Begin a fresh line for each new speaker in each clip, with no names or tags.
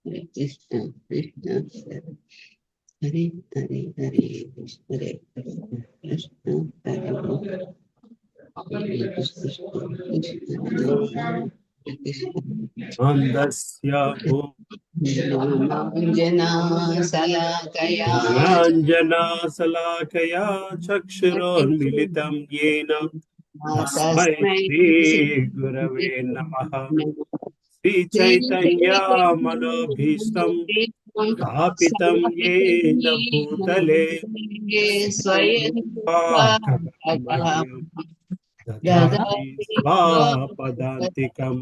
Hare Krishna, Krishna Hare Hare, Hare Krishna, Hare Krishna, Hare Krishna,
Andasya
Jana Salakaya
Jnananjana Salakaya Chakshuronmilitam Yena Tasmai
Tasmai
Shri
Shri
Gurave Namaha. Shri
Sri
Chaitanya Manobhishtam Sthapitam Yena Bhutale
Swayam
Bhakamahyam Dadati Svapadantikam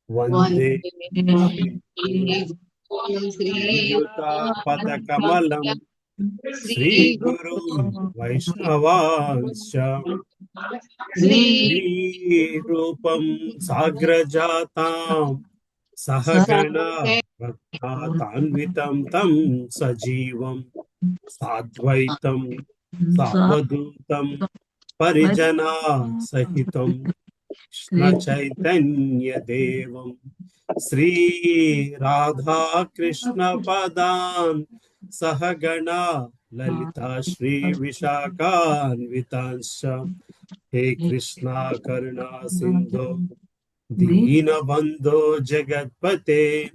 Vande Yuta Padakamalam Sri Guru Vaishnavanscha Sri Rupam Sagrajatam Sahagana Ratnatanvitam Tam Sajivam Sadvaitam Savadutam Parijana Sahitam Krishna Chaitanya Devam Sri Radha Krishna Padan Sahagana Lalita Shri Vishakhanvitansha He Krishna Karuna Sindhu Deenabandhu Jagatpate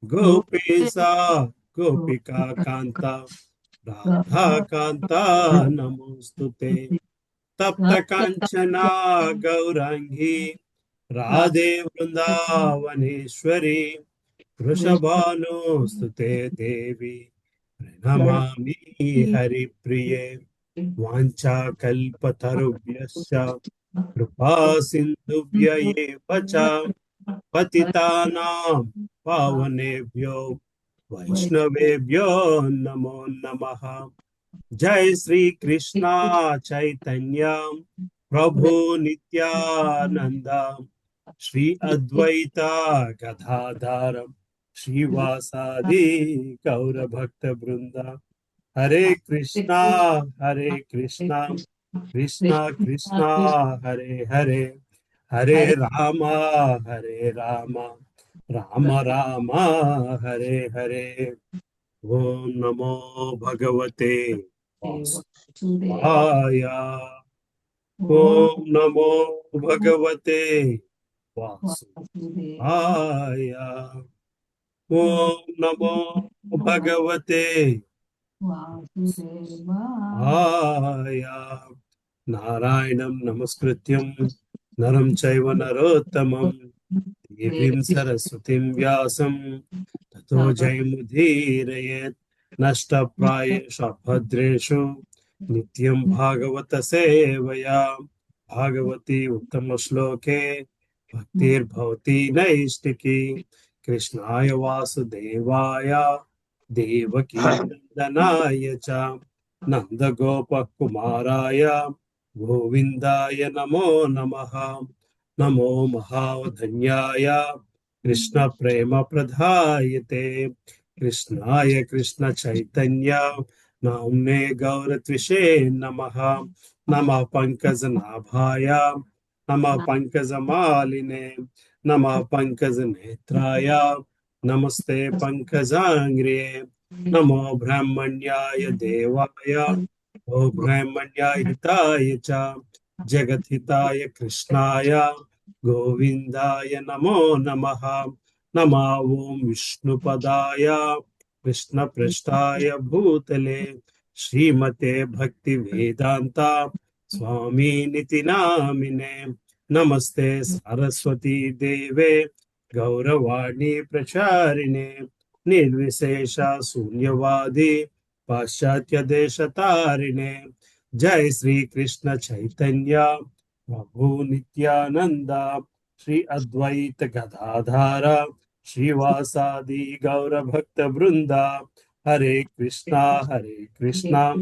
Gopesa Gopika Kanta Radha Kanta Namostute Tapta Kanchana Gaurangi Radhe Vrindavaneshwari Vrishabhanu Sute Devi Pranamami Hari Priye Vancha Kalpatarubhyasya Kripa Sindhubhya eva cha Patitanam Pavanebhyo Vaishnavebhyo Namo Namaha. Jai Sri Krishna Chaitanya Prabhu Nityananda Shri Advaita Gadadhara Shivasadi Gaura Bhakta Brinda. Hare Krishna, Hare Krishna, Krishna Krishna, Hare Hare, Hare Rama, Hare Rama, Rama Rama, Hare Hare. Om Namo Bhagavate Vasudevaya. Om Namo Bhagavate Vasudevaya. Om Namo Bhagavate Vasudevaya. Narayanam Namaskrityam Naram Chaiva Narottamam Devim Saraswatim Vyasam Tato Jayamudhirayet Nashtaprayeshu Bhadreshu Nityam Bhagavata Sevaya Bhagavati Uttama Shloke Bhaktir Bhavati Naistiki Krishnaya Vasudevaya Devaki Nandanaya Cha Nanda Gopa Kumaraya Govindaya Namo Namaha Namo Mahavadanyaya Krishna Prema Pradhayate Krishnaya Krishna Chaitanya Namne Gauratvishe Namaha Nama Pankazanabhaya Nama Pankazamaline Nama Pankazanetraya Namaste Pankazangre Namo Brahmanyaya Devaya O Brahmanyaya Hitaya Cha Jagat Hitaya Krishnaya Govindaya Namo Namaha Nama Om Vishnupadaya Krishna Prasthaya Bhutale Srimate Bhakti Vedanta Swami Niti Namine Namaste Saraswati Deve Gauravani Pracharine Nirvisesha Sunyavadi Paschatya Deshatarine Jai Sri Krishna Chaitanya Prabhu Nityananda Shri Advaita Gadadhara Shivasadi Gaura Bhakta Brinda Hare Krishna Krishna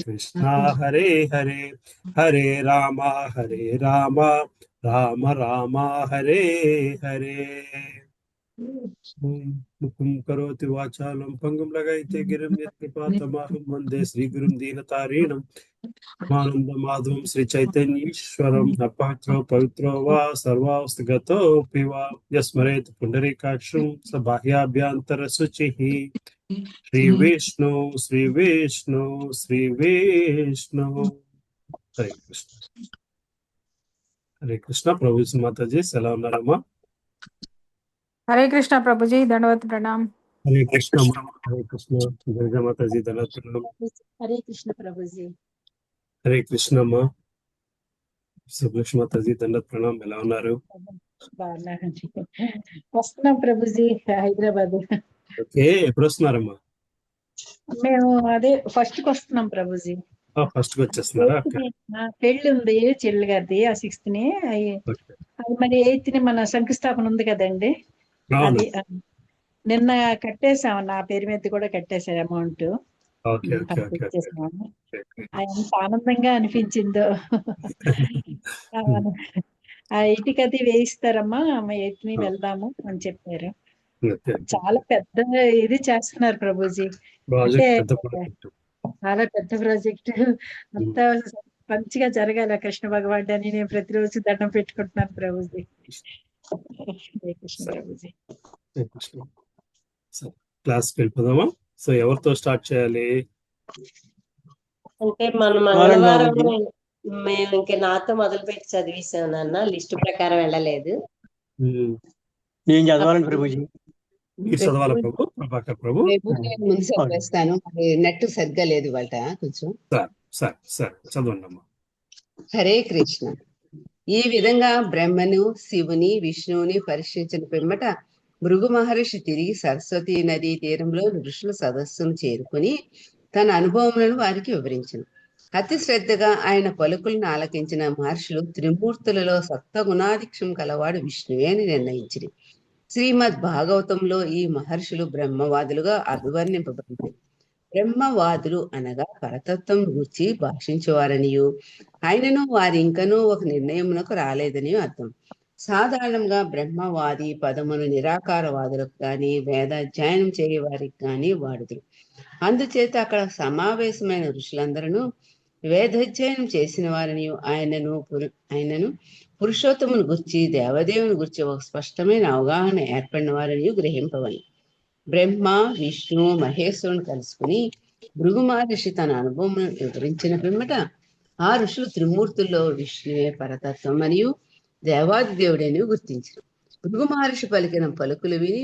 Krishna Hare Hare Hare Rama Rama Rama Hare Hare. ముఖం కరోతి వాచాలం పంగం లగైతే గిరిం యత్కృపాతమహం వందే శ్రీగురుం దీనతారీణం ఆనంద మాధవం శ్రీ చైతన్యేశ్వరం అపవిత్రో పవిత్రో వా సర్వావస్థగతోపి వా యస్మరేత్ పుండరీకాక్షం స బాహ్యాభ్యంతర శుచిః శ్రీ విష్ణు శ్రీ విష్ణు శ్రీ విష్ణు. హరే కృష్ణ. హరే కృష్ణ. ప్రభు మాతాజీ ఎలా ఉన్నారమ్మా?
हरे कृष्णा प्रभु जी, दंडवत प्रणाम।
हरे कृष्ण. हरे कृष्ण. दुर्गा माताजी दंडवत प्रणाम.
हरे कृष्ण प्रभु जी।
హరే కృష్ణ అమ్మా. సుబ్లక్ష్మి మాతాజీ దండత్ ప్రణామ్. ఎలా ఉన్నారు?
బాగున్నానండి. వస్తున్నాం ప్రభుజీ హైదరాబాద్.
ఓకే, ఎప్పుడు వస్తున్నారమ్మా?
మేము అదే ఫస్ట్ కి వస్తున్నాం ప్రభుజీ.
ఫస్ట్ కి వచ్చేస్తున్నారా?
పెళ్లి ఉంది చెల్లి గారిది ఆ 6th ని. అది మరి 8th ని మన శంకుస్థాపన ఉంది కదండి. అది నిన్న కట్టేసాము, నా పేరు మీద కూడా కట్టేశారు అమౌంట్. ఎంత ఆనందంగా అనిపించిందో. ఆ ఇంటికి అది వేయిస్తారమ్మా, 8th ని వెళ్దాము అని చెప్పారు. చాలా పెద్ద ఇది చేస్తున్నారు ప్రభుజీ. అంటే చాలా పెద్ద ప్రాజెక్ట్ అంతా మంచిగా జరగాల కృష్ణ భగవాన్ అని నేను ప్రతిరోజు దండం పెట్టుకుంటున్నాను ప్రభుజీ. కృష్ణ ప్రభుజీ.
క్లాస్ వెళ్ళిపోదామా? సో ఎవరితో స్టార్ట్ చేయాలి
అంటే మనం మంగళవారం మేము ఇంకా నాతో మొదలు పెట్టి చదివేసాను నాన్న. లిస్ట్ ప్రకారం వెళ్ళలేదు.
నేను చదవాలండి ప్రభుజీ.
చదవాలి ప్రభు. ప్రభాకర్ ప్రభు
ముందు చదివేస్తాను, నెట్ సరిగ్గా లేదు వాళ్ళ కొంచెం.
సరే చదవండి అమ్మా.
హరే కృష్ణ. ఈ విధంగా బ్రహ్మను, శివుని, విష్ణువుని పరీక్షించిన పిమ్మట భృగు మహర్షి తిరిగి సరస్వతి నదీ తీరంలో ఋషుల సదస్సును చేరుకుని తన అనుభవములను వారికి వివరించను. అతి శ్రద్ధగా ఆయన పలుకులను ఆలకించిన మహర్షులు త్రిమూర్తులలో సప్తగుణాధిక్యం కలవాడు విష్ణువే అని నిర్ణయించింది. శ్రీమద్ భాగవతంలో ఈ మహర్షులు బ్రహ్మవాదులుగా అభివర్ణింపబడింది. బ్రహ్మవాదులు అనగా పరతత్వం గూర్చి భాషించేవారనియు ఆయనను వారి ఇంకనూ ఒక నిర్ణయమునకు రాలేదని అర్థం. సాధారణంగా బ్రహ్మవాది పదమును నిరాకారవాదులకు కానీ వేదాధ్యయనం చేయే వారికి కానీ వాడుదురు. అందుచేత అక్కడ సమావేశమైన ఋషులందరూ వేదాధ్యయనం చేసిన వారిని ఆయనను పురుషోత్తమును గుర్చి దేవదేవుని గుర్చి ఒక స్పష్టమైన అవగాహన ఏర్పడిన వారిని గ్రహింపవని. బ్రహ్మ, విష్ణు, మహేశ్వరుని కలుసుకుని భృగు మహర్షి తన అనుభవం వివరించిన పిమ్మట ఆ ఋషులు త్రిమూర్తుల్లో విష్ణువే పరతత్వం మరియు దేవాది దేవుడని గుర్తించారు. భృగు మహర్షి పలికిన పలుకులు విని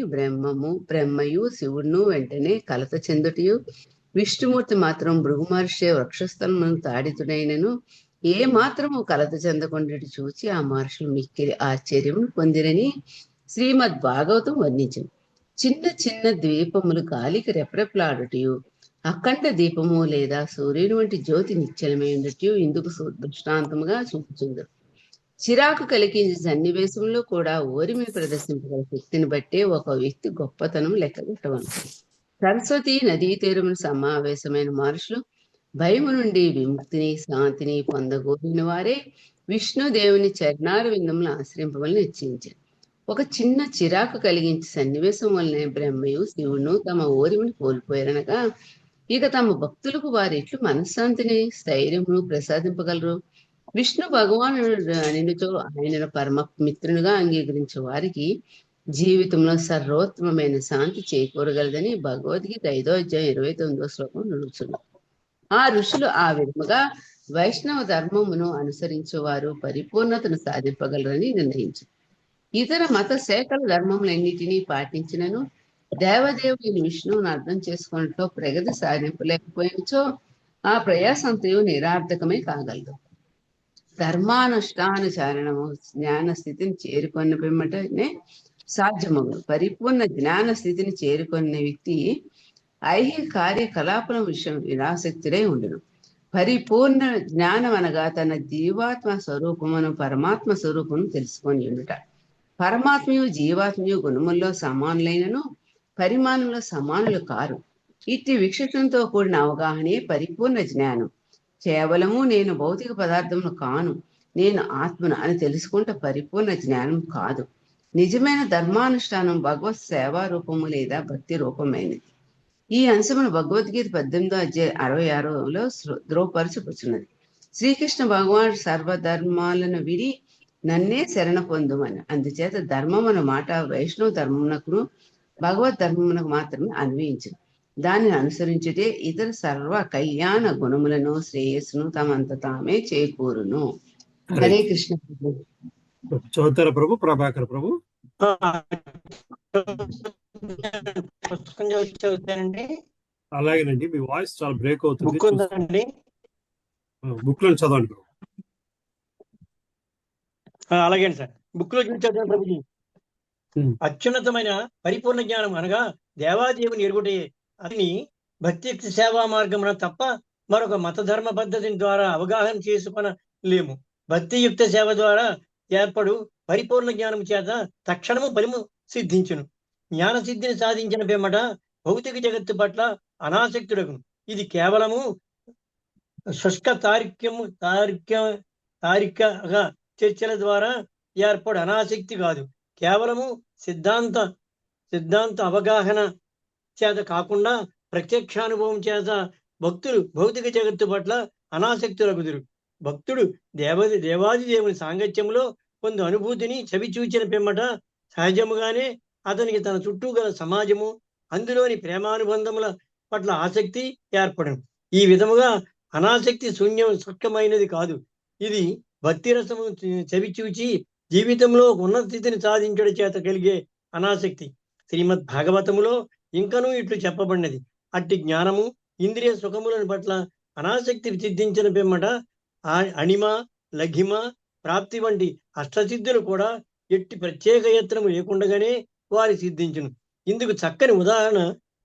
బ్రహ్మయు శివుడును వెంటనే కలత చెందుటయు, విష్ణుమూర్తి మాత్రం భృగు మహర్షి వృక్షస్థలమును తాడితుడైనను ఏ మాత్రము కలత చెందకుండా చూచి ఆ మహర్షులు మిక్కిలి ఆశ్చర్యమును పొందిరని శ్రీమద్ భాగవతం వర్ణించింది. చిన్న చిన్న ద్వీపములు గాలికి రెప్రెప్లాడుటయు, అఖండ దీపము లేదా సూర్యుని వంటి జ్యోతి నిశ్చలమై ఉండటయు ఇందుకు దృష్టాంతముగా చూపుచుంది. చిరాకు కలిగించే సన్నివేశంలో కూడా ఓరిమిని ప్రదర్శించగల శక్తిని బట్టే ఒక వ్యక్తి గొప్పతనం లెక్కగట్టవను. సరస్వతి నదీ తీరమును సమావేశమైన మహర్షులు భయము నుండి విముక్తిని, శాంతిని పొందగోరిన వారే విష్ణుదేవుని చరణార విందములను ఆశ్రయింపవలని నిశ్చయించారు. ఒక చిన్న చిరాకు కలిగించే సన్నివేశం వల్లనే బ్రహ్మయు శివును తమ ఓరిమిని కోల్పోయారనగా ఇక తమ భక్తులకు వారు ఎట్లు మనశ్శాంతిని, స్థైర్యమును ప్రసాదింపగలరు? విష్ణు భగవానుడు అనితో ఆయనను పరమ మిత్రునిగా అంగీకరించే వారికి జీవితంలో సర్వోత్తమమైన శాంతి చేకూరగలదని భగవద్గీత 5వ అధ్యాయం 29వ శ్లోకం నిలుచును. ఆ ఋషులు ఆ విధముగా వైష్ణవ ధర్మమును అనుసరించేవారు పరిపూర్ణతను సాధింపగలరని నిర్ణయించారు. ఇతర మత శాఖల ధర్మములన్నిటినీ పాటించినను దేవదేవుని విష్ణువును అర్థం చేసుకున్నట్లో ప్రగతి సాధింపలేకపోయినచో ఆ ప్రయాసంతయు నిరార్థకమే కాగలదు. ధర్మానుష్ఠానుచారణము జ్ఞాన స్థితిని చేరుకున్న పిమ్మటనే సాధ్యమగు. పరిపూర్ణ జ్ఞాన స్థితిని చేరుకున్న వ్యక్తి ఐహిక కార్యకలాపాల విషయం నిరాసక్తుడై ఉండును. పరిపూర్ణ జ్ఞానం అనగా తన జీవాత్మ స్వరూపమును పరమాత్మ స్వరూపమును తెలుసుకొని ఉండుట. పరమాత్మయు జీవాత్మయు గుణముల్లో సమానులైనను పరిమాణంలో సమానులు కారు. ఇట్టి విక్షిప్తంతో కూడిన అవగాహనే పరిపూర్ణ జ్ఞానం. కేవలము నేను భౌతిక పదార్థమును కాను, నేను ఆత్మను అని తెలుసుకుంటే పరిపూర్ణ జ్ఞానం కాదు. నిజమైన ధర్మానుష్ఠానం భగవత్ సేవా రూపము లేదా భక్తి రూపమైనది. ఈ అంశమును భగవద్గీత 18వ అధ్యాయం 66లో ధృవపరచబడుచున్నది. శ్రీకృష్ణ భగవాన్ సర్వధర్మాలను విడి నన్నే శరణ పొందుమని. అందుచేత ధర్మమున మాట వైష్ణవ ధర్మమునకును భగవద్ ధర్మమునకు మాత్రమే అన్వయించును. దానిని అనుసరించుటే ఇతర సర్వ కళ్యాణ గుణములను శ్రేయస్సును తమంత తామే చేకూరును. హరే కృష్ణ.
చౌతర ప్రభు, ప్రభాకర్ ప్రభు.
పుస్తకం చదువుతానండి.
అలాగేనండి, మీ వాయిస్ చాలా బ్రేక్ అవుతుంది.
బుక్ ఉందండి,
బుక్ లో చదవండి ప్రభు.
అలాగే సార్, బుక్ లో చూసాను ప్రభుజీ. అత్యున్నతమైన పరిపూర్ణ జ్ఞానం అనగా దేవాదేవుని ఎరుగుటే అని భక్తి సేవా మార్గమున తప్ప మరొక మత ధర్మ పద్ధతిని ద్వారా అవగాహన చేసుకొనలేము. భక్తియుక్త సేవ ద్వారా ఏర్పడు పరిపూర్ణ జ్ఞానం చేత తక్షణము ఫలిము సిద్ధించును. జ్ఞాన సిద్ధిని సాధించిన పిమ్మట భౌతిక జగత్తు పట్ల అనాసక్తుడగును. ఇది కేవలము శుష్క తార్కిక చర్చల ద్వారా ఏర్పడు అనాసక్తి కాదు. కేవలము సిద్ధాంత అవగాహన చేత కాకుండా ప్రత్యక్షానుభవం చేత భక్తులు భౌతిక జగత్తు పట్ల అనాసక్తులగుదురు. భక్తుడు దేవాది దేవుని సాంగత్యంలో కొంత అనుభూతిని చవిచూచిన పిమ్మట సహజముగానే అతనికి తన చుట్టూ గల సమాజము అందులోని ప్రేమానుబంధముల పట్ల ఆసక్తి ఏర్పడను. ఈ విధముగా అనాసక్తి శూన్యమైనది కాదు. ఇది భక్తి రసము చవిచూచి జీవితంలో ఉన్నత స్థితిని సాధించడం చేత కలిగే అనాసక్తి. శ్రీమద్ భాగవతములో ఇంకనూ ఇట్లు చెప్పబడినది. అట్టి జ్ఞానము ఇంద్రియ సుఖములను పట్ల అనాసక్తి సిద్ధించిన పిమ్మట అణిమ లఘిమ ప్రాప్తి వంటి అష్టసిద్ధులు కూడా ఎట్టి ప్రత్యేక యత్నము లేకుండగానే వారి సిద్ధించును. ఇందుకు చక్కని ఉదాహరణ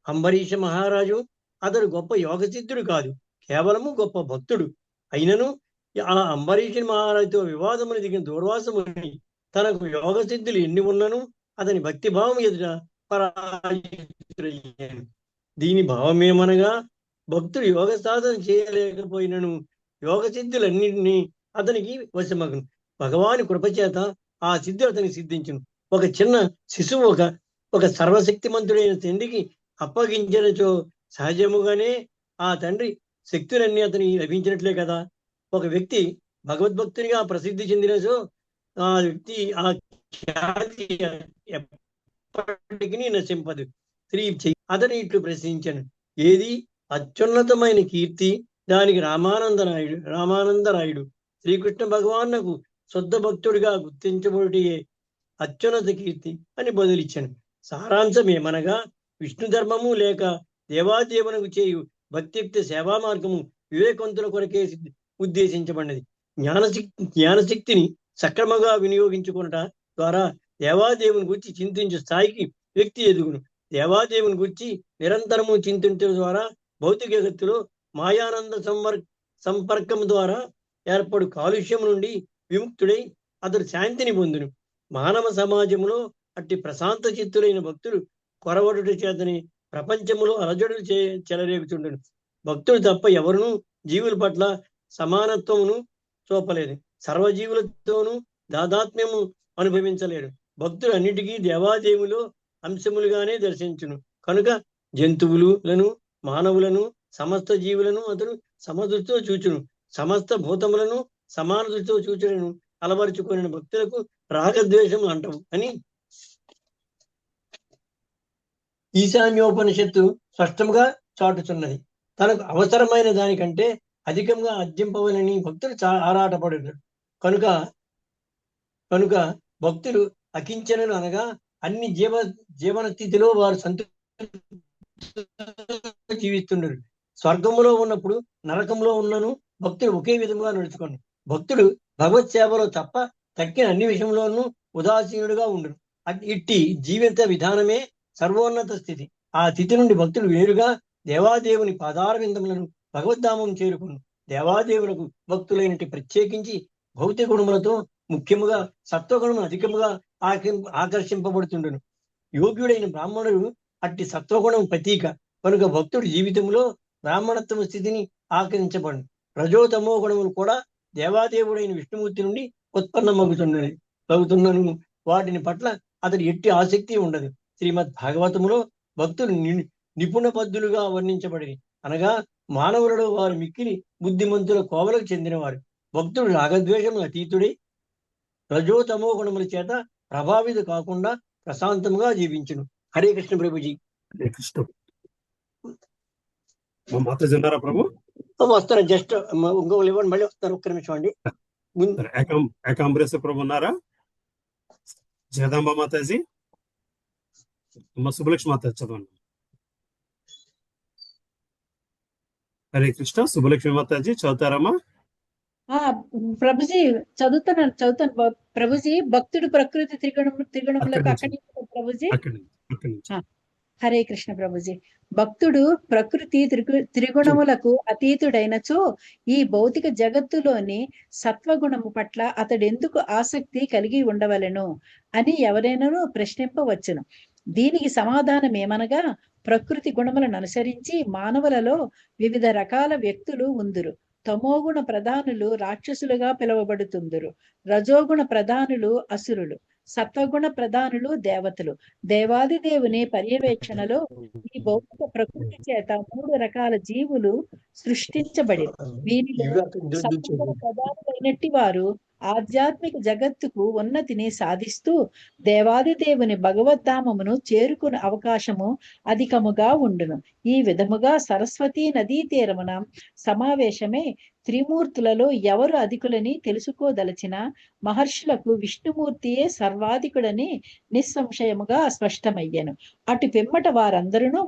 అంబరీష మహారాజు. అతడు గొప్ప యోగ సిద్ధుడు కాదు, కేవలము గొప్ప భక్తుడు. అయినను ఆ అంబరీష మహారాజుతో వివాదములు దిగిన దూర్వాసముని తనకు యోగ సిద్ధులు ఎన్ని ఉన్నను అతని భక్తి భావం ఎదుట పరాజితుడయ్యాడు. దీని భావమేమనగా భక్తుడు యోగ సాధన చేయలేకపోయినను యోగ సిద్ధులన్నింటినీ అతనికి వశమగును. భగవాని కృపచేత ఆ సిద్ధులు అతనికి సిద్ధించును. ఒక చిన్న శిశువు ఒక సర్వశక్తిమంతుడైన తండ్రికి అప్పగించినచో సహజముగానే ఆ తండ్రి శక్తులన్నీ అతనికి లభించినట్లే కదా. ఒక వ్యక్తి భగవద్భక్తునిగా ప్రసిద్ధి చెందినచో ఆ వ్యక్తి ఆ ఖ్యాతి ఎప్పటికీ నశింపదు. అతను ఇట్లు ప్రశ్నించాను, ఏది అత్యున్నతమైన కీర్తి? దానికి రామానందరాయుడు శ్రీకృష్ణ భగవానుకు శుద్ధ భక్తుడిగా గుర్తించబడియే అత్యున్నత కీర్తి అని బదులిచ్చాను. సారాంశం ఏమనగా విష్ణు ధర్మము లేక దేవాదేవునకు చేయు భక్తియుక్త సేవా మార్గము వివేకవంతుల కొరకే ఉద్దేశించబడినది. జ్ఞానశక్తిని సక్రమంగా వినియోగించుకున్నట ద్వారా దేవాదేవుని గురించి చింతించే స్థాయికి వ్యక్తి ఎదుగును. దేవాదేవుని గురించి నిరంతరము చింతించడం ద్వారా భౌతిక జగత్తులో మాయానంద సంపర్కం ద్వారా ఏర్పడు కాలుష్యం నుండి విముక్తుడై అతడు శాంతిని పొందును. మానవ సమాజంలో అట్టి ప్రశాంత చిత్తులైన భక్తులు కొరవడుట చేతని ప్రపంచములో అలజడులు చెలరేగుతుండను. భక్తులు తప్ప ఎవరునూ జీవుల పట్ల సమానత్వమును చూపలేదు. సర్వజీవులతోనూ దాదాత్మ్యము అనుభవించలేడు. భక్తులు అన్నిటికీ దేవాదేవులో అంశములుగానే దర్శించును. కనుక జంతువులను మానవులను సమస్త జీవులను అతడు సమదృష్టితో చూచును. సమస్త భూతములను సమాన దృష్టితో చూచులను అలవరుచుకుని భక్తులకు రాగద్వేషములు అంటవు అని ఈశాన్యోపనిషత్తు స్పష్టంగా చాటుచున్నది. తనకు అవసరమైన దానికంటే అధికంగా అర్జింపవలని భక్తులు ఆరాటపడు. కనుక భక్తులు అకించనలు అనగా అన్ని జీవన స్థితిలో వారు జీవిస్తున్నారు. స్వర్గంలో ఉన్నప్పుడు నరకంలో ఉన్నను భక్తుడు ఒకే విధంగా నడుచుకోండి. భక్తుడు భగవత్ సేవలో తప్ప తక్కిన అన్ని విషయంలోనూ ఉదాసీనుడుగా ఉండును. ఇట్టి జీవిత విధానమే సర్వోన్నత స్థితి. ఆ స్థితి నుండి భక్తుడు వేరుగా దేవాదేవుని పాదార విందములను భగవద్ధామం చేరుకును. దేవాదేవులకు భక్తులైనటి ప్రత్యేకించి భౌతిక గుణములతో ముఖ్యముగా సత్వగుణము అధికముగా ఆకర్షింపబడుతుండను. యోగ్యుడైన బ్రాహ్మణుడు అట్టి సత్వగుణం ప్రతీక. కనుక భక్తుడి జీవితంలో బ్రాహ్మణత్వ స్థితిని ఆకరించబడు. రజోతమో గుణములు కూడా దేవాదేవుడైన విష్ణుమూర్తి నుండి ఉత్పన్నమవుతున్నను. వాటిని పట్ల అతని ఎట్టి ఆసక్తి ఉండదు. శ్రీమద్ భాగవతములో భక్తులు నిపుణ బద్ధులుగా వర్ణించబడి, అనగా మానవులలో వారు మిక్కిలి బుద్ధిమంతుల కోవలకు చెందినవారు. భక్తుడు రాగద్వేషముల అతీతుడై రజో తమో గుణముల చేత ప్రభావిత కాకుండా ప్రశాంతంగా జీవించును. హరే కృష్ణ ప్రభుజీ.
హరే కృష్ణ. మా మాతాజీ ఉన్నారా ప్రభు?
వస్తాను, జస్ట్ ఇంకొకరు ఇవ్వండి, మళ్ళీ వస్తారు, ఒక్క నిమిషం అండి.
ఏకాంబరేశ్వర ప్రభు ఉన్నారా? జగదాంబ మాతాజీ, అమ్మ సుబ్బలక్ష్మి మాతాజీ చదవండి. హరే కృష్ణ. సుబ్బలక్ష్మి మాతాజీ చదువుతారమ్మా?
ప్రభుజీ చదువుతాను ప్రభుజీ. భక్తుడు ప్రకృతి త్రిగుణములకు అక్కడి ప్రభుజీ. హరే కృష్ణ ప్రభుజీ. భక్తుడు ప్రకృతి త్రిగుణములకు అతీతుడైనచో ఈ భౌతిక జగత్తులోని సత్వగుణము పట్ల అతడెందుకు ఆసక్తి కలిగి ఉండవలెను అని ఎవరైనాను ప్రశ్నింపవచ్చును. దీనికి సమాధానం ఏమనగా, ప్రకృతి గుణములను అనుసరించి మానవులలో వివిధ రకాల వ్యక్తులు ఉందురు. తమోగుణ ప్రధానులు రాక్షసులుగా పిలువబడుతుందురు. రజోగుణ ప్రధానులు అసురులు. సత్వగుణ ప్రధానులు దేవతలు. దేవాది దేవుని పర్యవేక్షణలో ఈ భౌతిక ప్రకృతి చేత 3 రకాల జీవులు సృష్టించబడి, వీరిలో సత్వగుణ ప్రధానులైనట్టి వారు ఆధ్యాత్మిక జగత్తుకు ఉన్నతిని సాధిస్తూ దేవాది దేవుని భగవద్ధామమును చేరుకునే అవకాశము అధికముగా ఉండును. ఈ విధముగా సరస్వతీ నదీ తీరమున సమావేశమే త్రిమూర్తులలో ఎవరు అధికులని తెలుసుకోదలచిన మహర్షులకు విష్ణుమూర్తియే సర్వాధికుడని నిస్సంశయముగా స్పష్టమయ్యను. అటు పిమ్మట వారందరూ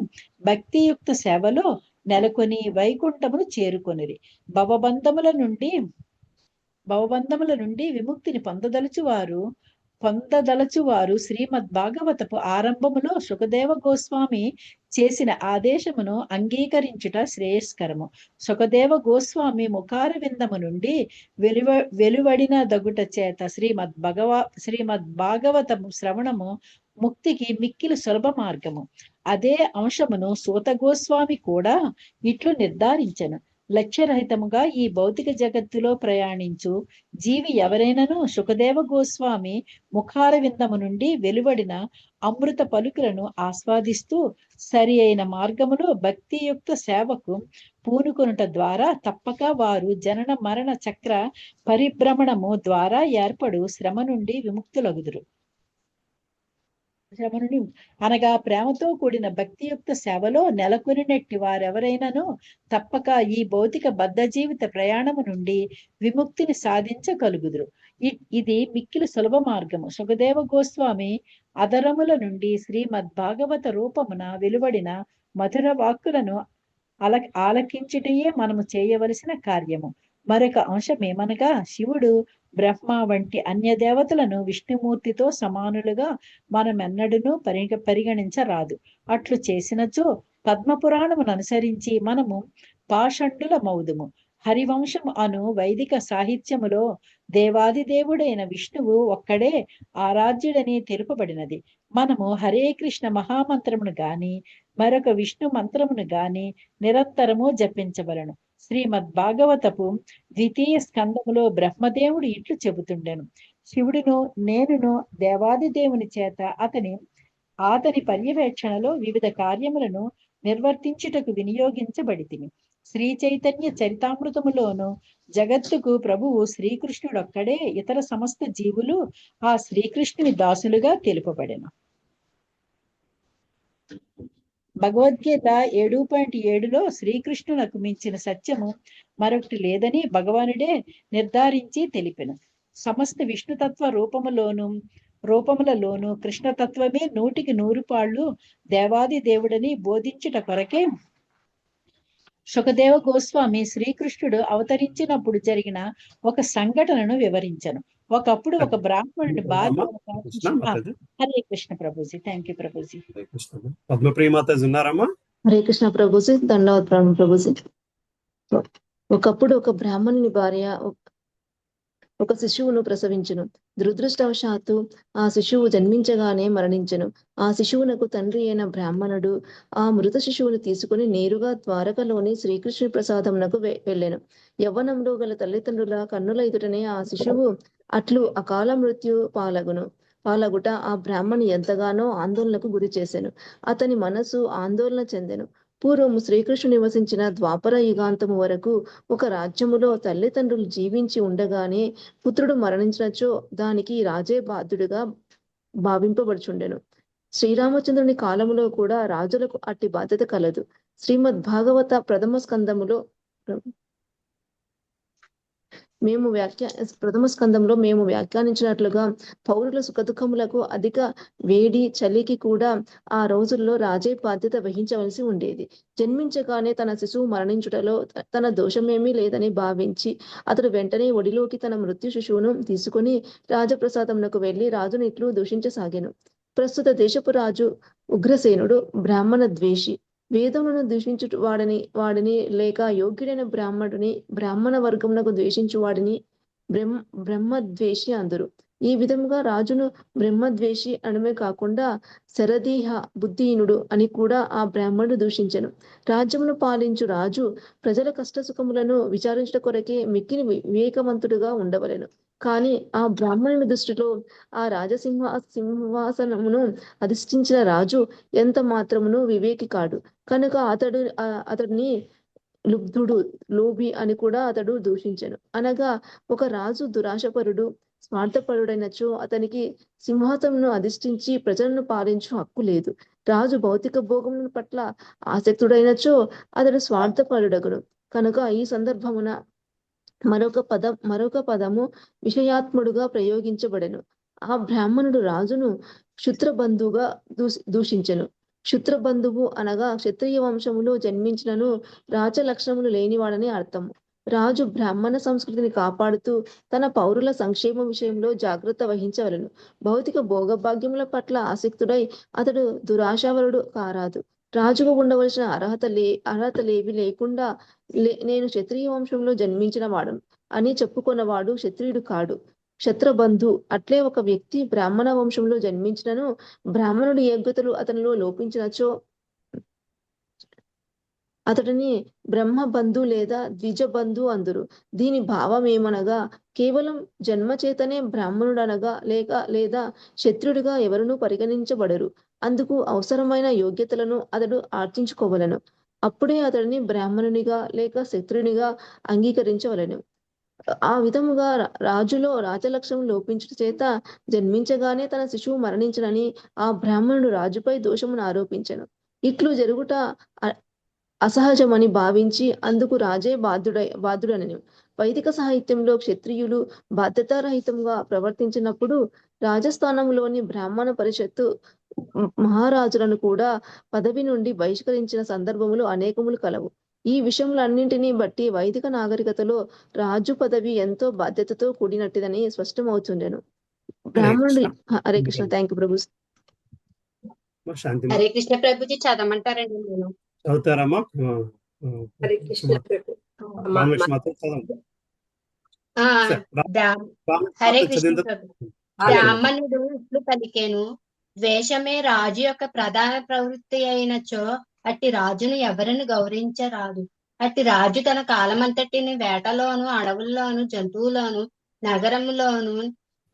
భక్తియుక్త సేవలో నెలకొని వైకుంఠమును చేరుకొనిరి. భవబంధముల నుండి విముక్తిని పొందదలచువారు శ్రీమద్ భాగవతపు ఆరంభములో సుఖదేవ గోస్వామి చేసిన ఆదేశమును అంగీకరించుట శ్రేయస్కరము. సుఖదేవ గోస్వామి ముఖార విందము నుండి వెలువడిన దగుట చేత శ్రీమద్ భాగవతము శ్రవణము ముక్తికి మిక్కిలి సులభ మార్గము. అదే అంశమును సూత గోస్వామి కూడా ఇట్లు నిర్ధారించెను. లక్ష్యరహితముగా ఈ భౌతిక జగత్తులో ప్రయాణించు జీవి ఎవరైనాను సుఖదేవ గోస్వామి ముఖార విందము నుండి వెలువడిన అమృత పలుకులను ఆస్వాదిస్తూ సరి అయిన మార్గములో భక్తియుక్త సేవకు పూనుకొనుట ద్వారా తప్పక వారు జనన మరణ చక్ర పరిభ్రమణము ద్వారా ఏర్పడు శ్రమ నుండి విముక్తులగుదురు. అనగా ప్రేమతో కూడిన భక్తియుక్త సేవలో నెలకొనినట్టి వారెవరైనాను తప్పక ఈ భౌతిక బద్ధ జీవిత ప్రయాణము నుండి విముక్తిని సాధించగలుగుదురు. ఇది మిక్కిలి సులభ మార్గము. సుఖదేవ గోస్వామి అధరముల నుండి శ్రీమద్ భాగవత రూపమున వెలువడిన మధుర వాక్కులను ఆలకించుటయే మనము చేయవలసిన కార్యము. మరొక అంశమేమనగా, శివుడు బ్రహ్మ వంటి అన్య దేవతలను విష్ణుమూర్తితో సమానులుగా మనమెన్నడూ పరిగణించరాదు. అట్లు చేసినచో పద్మపురాణమును అనుసరించి మనము పాషండుల మౌదుము. హరివంశము అను వైదిక సాహిత్యములో దేవాది దేవుడైన విష్ణువు ఒక్కడే ఆరాధ్యుడని తెలుపబడినది. మనము హరే కృష్ణ మహామంత్రమును గాని మరొక విష్ణు మంత్రమును గాని నిరంతరము జపించవలను. శ్రీమద్ భాగవతపు 2వ స్కందములో బ్రహ్మదేవుడు ఇట్లు చెబుతుండెను, శివుడును నేనును దేవాది దేవుని చేత అతని పర్యవేక్షణలో వివిధ కార్యములను నిర్వర్తించుటకు వినియోగించబడితిని. శ్రీ చైతన్య చరితామృతములోను జగత్తుకు ప్రభువు శ్రీకృష్ణుడొక్కడే, ఇతర సమస్త జీవులు ఆ శ్రీకృష్ణుని దాసులుగా తెలుపబడెను. భగవద్గీత 7.7లో శ్రీకృష్ణునకు మించిన సత్యము మరొకటి లేదని భగవానుడే నిర్ధారించి తెలిపెను. సమస్త విష్ణుతత్వ రూపములలోను కృష్ణతత్వమే 100కి 100 దేవాది దేవుడని బోధించుట కొరకే సుఖదేవ గోస్వామి శ్రీకృష్ణుడు అవతరించినప్పుడు జరిగిన ఒక సంఘటనను వివరించను. ఒకప్పుడు ఒక బ్రాహ్మణుడి భార్య హరే కృష్ణ ప్రభుజీ. Thank you Prabhuji.
పద్మప్రియ మాతాజీ ఉన్నారమ్మా?
హరే కృష్ణ ప్రభుజీ. ధన్యవాదాలు ప్రభుజీ. ఒకప్పుడు ఒక బ్రాహ్మణుని భార్య ఒక శిశువును ప్రసవించును. దురదృష్టవశాత్తు ఆ శిశువు జన్మించగానే మరణించెను. ఆ శిశువునకు తండ్రి అయిన బ్రాహ్మణుడు ఆ మృత శిశువును తీసుకుని నేరుగా ద్వారకలోని శ్రీకృష్ణుని ప్రసాదమునకు వెళ్ళెను. యవ్వనంలో గల తల్లిదండ్రుల కన్నుల ఎదుటనే ఆ శిశువు అట్లు అకాల మృత్యు పాలగును. పాలగుట ఆ బ్రాహ్మణి ఎంతగానో ఆందోళనకు గురి చేసెను. అతని మనసు ఆందోళన చెందెను. పూర్వము శ్రీకృష్ణుడు నివసించిన ద్వాపర యుగాంతము వరకు ఒక రాజ్యములో తల్లిదండ్రులు జీవించి ఉండగానే పుత్రుడు మరణించినచో దానికి రాజే బాధ్యుడిగా భావింపబడుచుండెను. శ్రీరామచంద్రుని కాలములో కూడా రాజులకు అట్టి బాధ్యత కలదు. శ్రీమద్ భాగవత ప్రథమ స్కందములో ప్రథమ స్కందంలో మేము వ్యాఖ్యానించినట్లుగా పౌరుల సుఖదుఖములకు అధిక వేడి చలికి కూడా ఆ రోజుల్లో రాజే బాధ్యత వహించవలసి ఉండేది. జన్మించగానే తన శిశువు మరణించుటలో తన దోషమేమీ లేదని భావించి అతడు వెంటనే ఒడిలోకి తన మృత్యు శిశువును తీసుకుని రాజప్రసాదమునకు వెళ్లి రాజును ఇట్లు దూషించసాగాను. ప్రస్తుత దేశపు రాజు ఉగ్రసేనుడు బ్రాహ్మణ ద్వేషి. వేదములను దూషించు వాడిని లేక యోగ్యుడైన బ్రాహ్మణ వర్గమునకు ద్వేషించు వాడిని బ్రహ్మద్వేషి అందరు. ఈ విధముగా రాజును బ్రహ్మద్వేషి అనమే కాకుండా శరదీహ బుద్ధిహీనుడు అని కూడా ఆ బ్రాహ్మణుడు దూషించెను. రాజ్యమును పాలించు రాజు ప్రజల కష్టసుఖములను విచారించట కొరకే మిక్కిలి వివేకవంతుడుగా ఉండవలెను. కానీ ఆ బ్రాహ్మణుని దృష్టిలో ఆ సింహాసనమును అధిష్ఠించిన రాజు ఎంత మాత్రమును వివేకి కాడు. కనుక అతడిని లుబ్ధుడు, లోభి అని కూడా అతడు దూషించెను. అనగా ఒక రాజు దురాశపరుడు, స్వార్థపరుడైనచో అతనికి సింహాసనమును అధిష్ఠించి ప్రజలను పాలించు హక్కు లేదు. రాజు భౌతిక భోగముల పట్ల ఆసక్తుడైనచో అతడు స్వార్థపరుడగును. కనుక ఈ సందర్భమున మరొక పదము విషయాత్ముడుగా ప్రయోగించబడెను. ఆ బ్రాహ్మణుడు రాజును క్షుత్రబంధువుగా దూషించెను. క్షుత్రబంధువు అనగా క్షత్రియ వంశములో జన్మించినను రాజలక్షణములు లేనివాడని అర్థము. రాజు బ్రాహ్మణ సంస్కృతిని కాపాడుతూ తన పౌరుల సంక్షేమ విషయంలో జాగ్రత్త వహించవలెను. భౌతిక భోగభాగ్యముల పట్ల ఆసక్తుడై అతడు దురాశావరుడు కారాదు. రాజుగా ఉండవలసిన అర్హతలేవి లేకుండా నేను క్షత్రియ వంశంలో జన్మించిన వాడను అని చెప్పుకున్నవాడు క్షత్రియుడు కాడు, క్షత్రబంధు. అట్లే ఒక వ్యక్తి బ్రాహ్మణ వంశంలో జన్మించినను బ్రాహ్మణుడి యోగ్యతలు అతనిలో లోపించినచో అతడిని బ్రహ్మబంధు లేదా ద్విజబంధు అందురు. దీని భావం ఏమనగా కేవలం జన్మ చేతనే బ్రాహ్మణుడనగా లేదా క్షత్రుడిగా ఎవరునూ పరిగణించబడరు. అందుకు అవసరమైన యోగ్యతలను అతడు ఆర్జించుకోవలను. అప్పుడే అతడిని బ్రాహ్మణునిగా లేక క్షత్రునిగా అంగీకరించవలెను. ఆ విధముగా రాజులో రాజలక్షణం లోపించుట చేత జన్మించగానే తన శిశువు మరణించనని ఆ బ్రాహ్మణుడు రాజుపై దోషమును ఆరోపించెను. ఇట్లు జరుగుట అసహజమని భావించి అందుకు రాజే బాధ్యుడనెను. వైదిక సాహిత్యంలో క్షత్రియులు బాధ్యతారహితంగా ప్రవర్తించినప్పుడు రాజస్థానంలోని బ్రాహ్మణ పరిషత్తు మహారాజులను కూడా పదవి నుండి బహిష్కరించిన సందర్భములు అనేకములు కలవు. ఈ విషయములన్నింటినీ బట్టి వైదిక నాగరికతలో రాజు పదవి ఎంతో బాధ్యతతో కూడినట్టిదని స్పష్టమవుతుండెను. బ్రాహ్మణుడు హరే కృష్ణ. థ్యాంక్ యూ ప్రభు.
హరే కృష్ణ ప్రభుజీ చదవమంటారండి? నేను
చదువుతారమ్మా.
హరే కృష్ణ ప్రభు. హరే కృష్ణ ప్రభు. బ్రాహ్మణుడు ఇట్లు పలికేను, ద్వేషమే రాజు యొక్క ప్రధాన ప్రవృత్తి అయినచో అట్టి రాజును ఎవరిని గౌరవించరాదు. అట్టి రాజు తన కాలమంతటిని వేటలోను, అడవుల్లోను, జంతువులోను,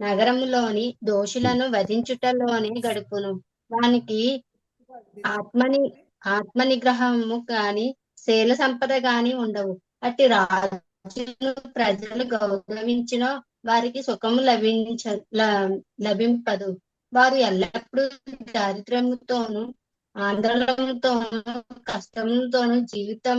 నగరములోని దోషులను వధించుటలోనే గడుపును. వానికి ఆత్మనిగ్రహము గాని శీల సంపద గాని ఉండవు. అట్టి రాజును ప్రజలు గౌరవించిన వారికి సుఖము లభింపదు. వారు ఎల్లప్పుడూ దారిద్ర్యముతోను, ఆందోళనతోను, కష్టములతోను జీవితం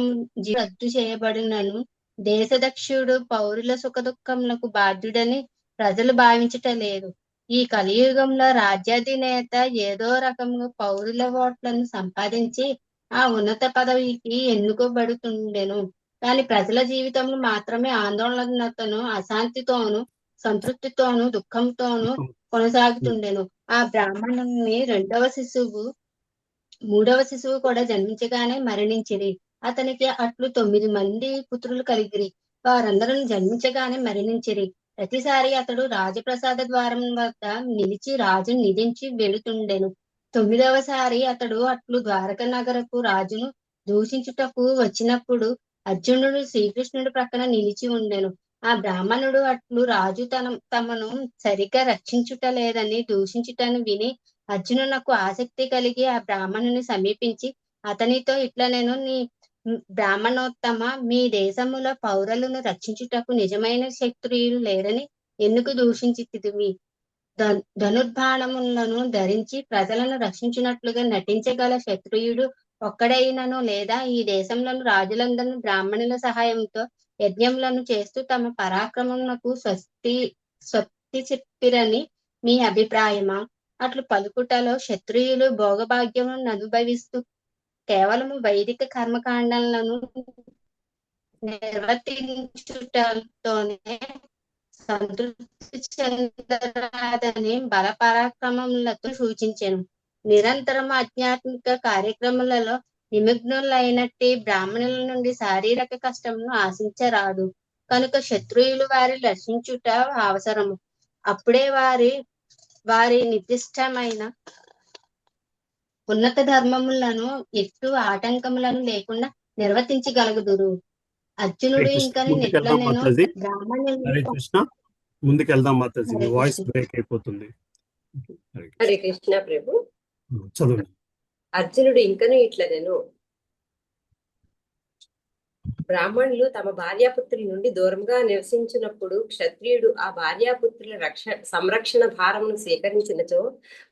రద్దు చేయబడినను దేశదక్షుడు పౌరుల సుఖదుఖములకు బాధ్యుడని ప్రజలు భావించట లేదు. ఈ కలియుగంలో రాజ్యాధినేత ఏదో రకంగా పౌరుల ఓట్లను సంపాదించి ఆ ఉన్నత పదవికి ఎన్నుకోబడుతుండెను. కానీ ప్రజల జీవితంలో మాత్రమే ఆందోళనతోను, అశాంతితోను, సంతృప్తితోను, దుఃఖంతోను కొనసాగుతుండెను. ఆ బ్రాహ్మణుని మూడవ శిశువు కూడా జన్మించగానే మరణించిరి. అతనికి అట్లు 9 మంది పుత్రులు కలిగిరి. వారందరూ జన్మించగానే మరణించిరి. ప్రతిసారి అతడు రాజప్రసాద ద్వారం వద్ద నిలిచి రాజును నిధించి వెళుతుండెను. 9వ సారి అతడు అట్లు ద్వారక నగరకు రాజును దూషించుటకు వచ్చినప్పుడు అర్జునుడు శ్రీకృష్ణుడి ప్రక్కన నిలిచి ఉండెను. ఆ బ్రాహ్మణుడు అట్లు రాజు తమను సరిగ్గా రక్షించుట లేదని దూషించుటను విని అర్జునునకు ఆసక్తి కలిగి ఆ బ్రాహ్మణుని సమీపించి అతనితో ఇట్లా నేను నీ బ్రాహ్మణోత్తమ, మీ దేశములో పౌరులను రక్షించుటకు నిజమైన క్షత్రియులు లేరని ఎందుకు దూషించితివి? ధనుర్బాణములను ధరించి ప్రజలను రక్షించినట్లుగా నటించగల క్షత్రియుడు ఒక్కడైనను లేదా? ఈ దేశంలోని రాజులందరూ బ్రాహ్మణుల సహాయంతో యజ్ఞములను చేస్తూ తమ పరాక్రమమునకు స్వస్తి చెప్పిరని మీ అభిప్రాయమా? అట్లు పలుకుటలో క్షత్రియులు భోగభాగ్యములను అనుభవిస్తూ కేవలము వైదిక కర్మకాండాలను నిర్వర్తించుటతోనే సంతృప్తి చెందరాదని బల పరాక్రమములతో సూచించాను. నిరంతరం ఆధ్యాత్మిక కార్యక్రమాలలో నిమగ్నులైనట్టి బ్రాహ్మణుల నుండి శారీరక కష్టమును ఆశించరాదు. కనుక క్షత్రియులు వారి రక్షించుట అవసరము. అప్పుడే వారి నిర్దిష్టమైన ఉన్నత ధర్మములను ఎట్టు ఆటంకములను లేకుండా నిర్వర్తించగలుగుదురు. అర్జునుడు ఇంకా ఇట్లా నేను
కృష్ణ ముందుకెళ్దాం మాతాజీ, మీ వాయిస్ బ్రేక్ అయిపోతుంది.
హరే కృష్ణ ప్రభు.
చదవండి.
అర్జునుడు ఇంకను ఇట్లా నేను బ్రాహ్మణులు తమ భార్యాపుత్రుల నుండి దూరంగా నివసించినప్పుడు క్షత్రియుడు ఆ భార్యాపుత్రుల సంరక్షణ భారమును స్వీకరించినచో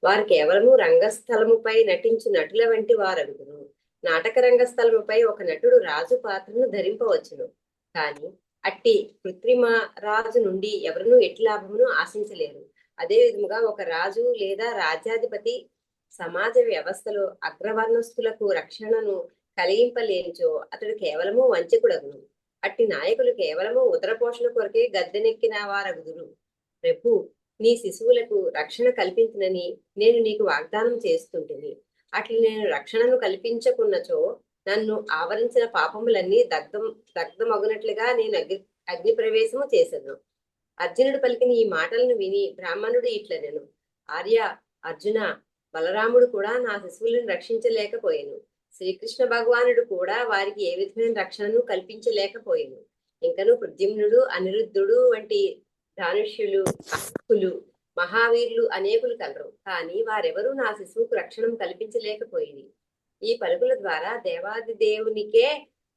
వారు కేవలము రంగస్థలముపై నటించు నటుల వంటి వారగును. నాటక రంగస్థలముపై ఒక నటుడు రాజు పాత్రను ధరింపవచ్చును, కానీ అట్టి కృత్రిమ రాజు నుండి ఎవరినూ ఎట్టి లాభమును ఆశించలేరు. అదే విధముగా ఒక రాజు లేదా రాజ్యాధిపతి సమాజ వ్యవస్థలో అగ్రవర్ణస్తులకు రక్షణను కలిగింపలేనిచో అతడు కేవలము వంచకుడగును. అట్టి నాయకులు కేవలము ఉదరపోషణ కొరకే గద్దెనెక్కిన వారగుదురు. ప్రభు, నీ శిశువులకు రక్షణ కల్పించినని నేను నీకు వాగ్దానం చేస్తుంటిని. అట్లు నేను రక్షణను కల్పించకున్నచో నన్ను ఆవరించిన పాపములన్నీ దగ్ధమగునట్లుగా నేను అగ్ని ప్రవేశము చేశాను. అర్జునుడు పలికిన ఈ మాటలను విని బ్రాహ్మణుడు ఇట్లనెను, ఆర్య, అర్జున, బలరాముడు కూడా నా శిశువులను రక్షించలేకపోయాను. శ్రీకృష్ణ భగవానుడు కూడా వారికి ఏ విధమైన రక్షణను కల్పించలేకపోయాను. ఇంకను ప్రద్యుమ్నుడు, అనిరుద్ధుడు వంటి ధనుష్యులు, అస్కులు, మహావీరులు అనేకులు కలరు, కానీ వారెవరూ నా శిశువుకు రక్షణ కల్పించలేకపోయింది. ఈ పలుకుల ద్వారా దేవాది దేవునికే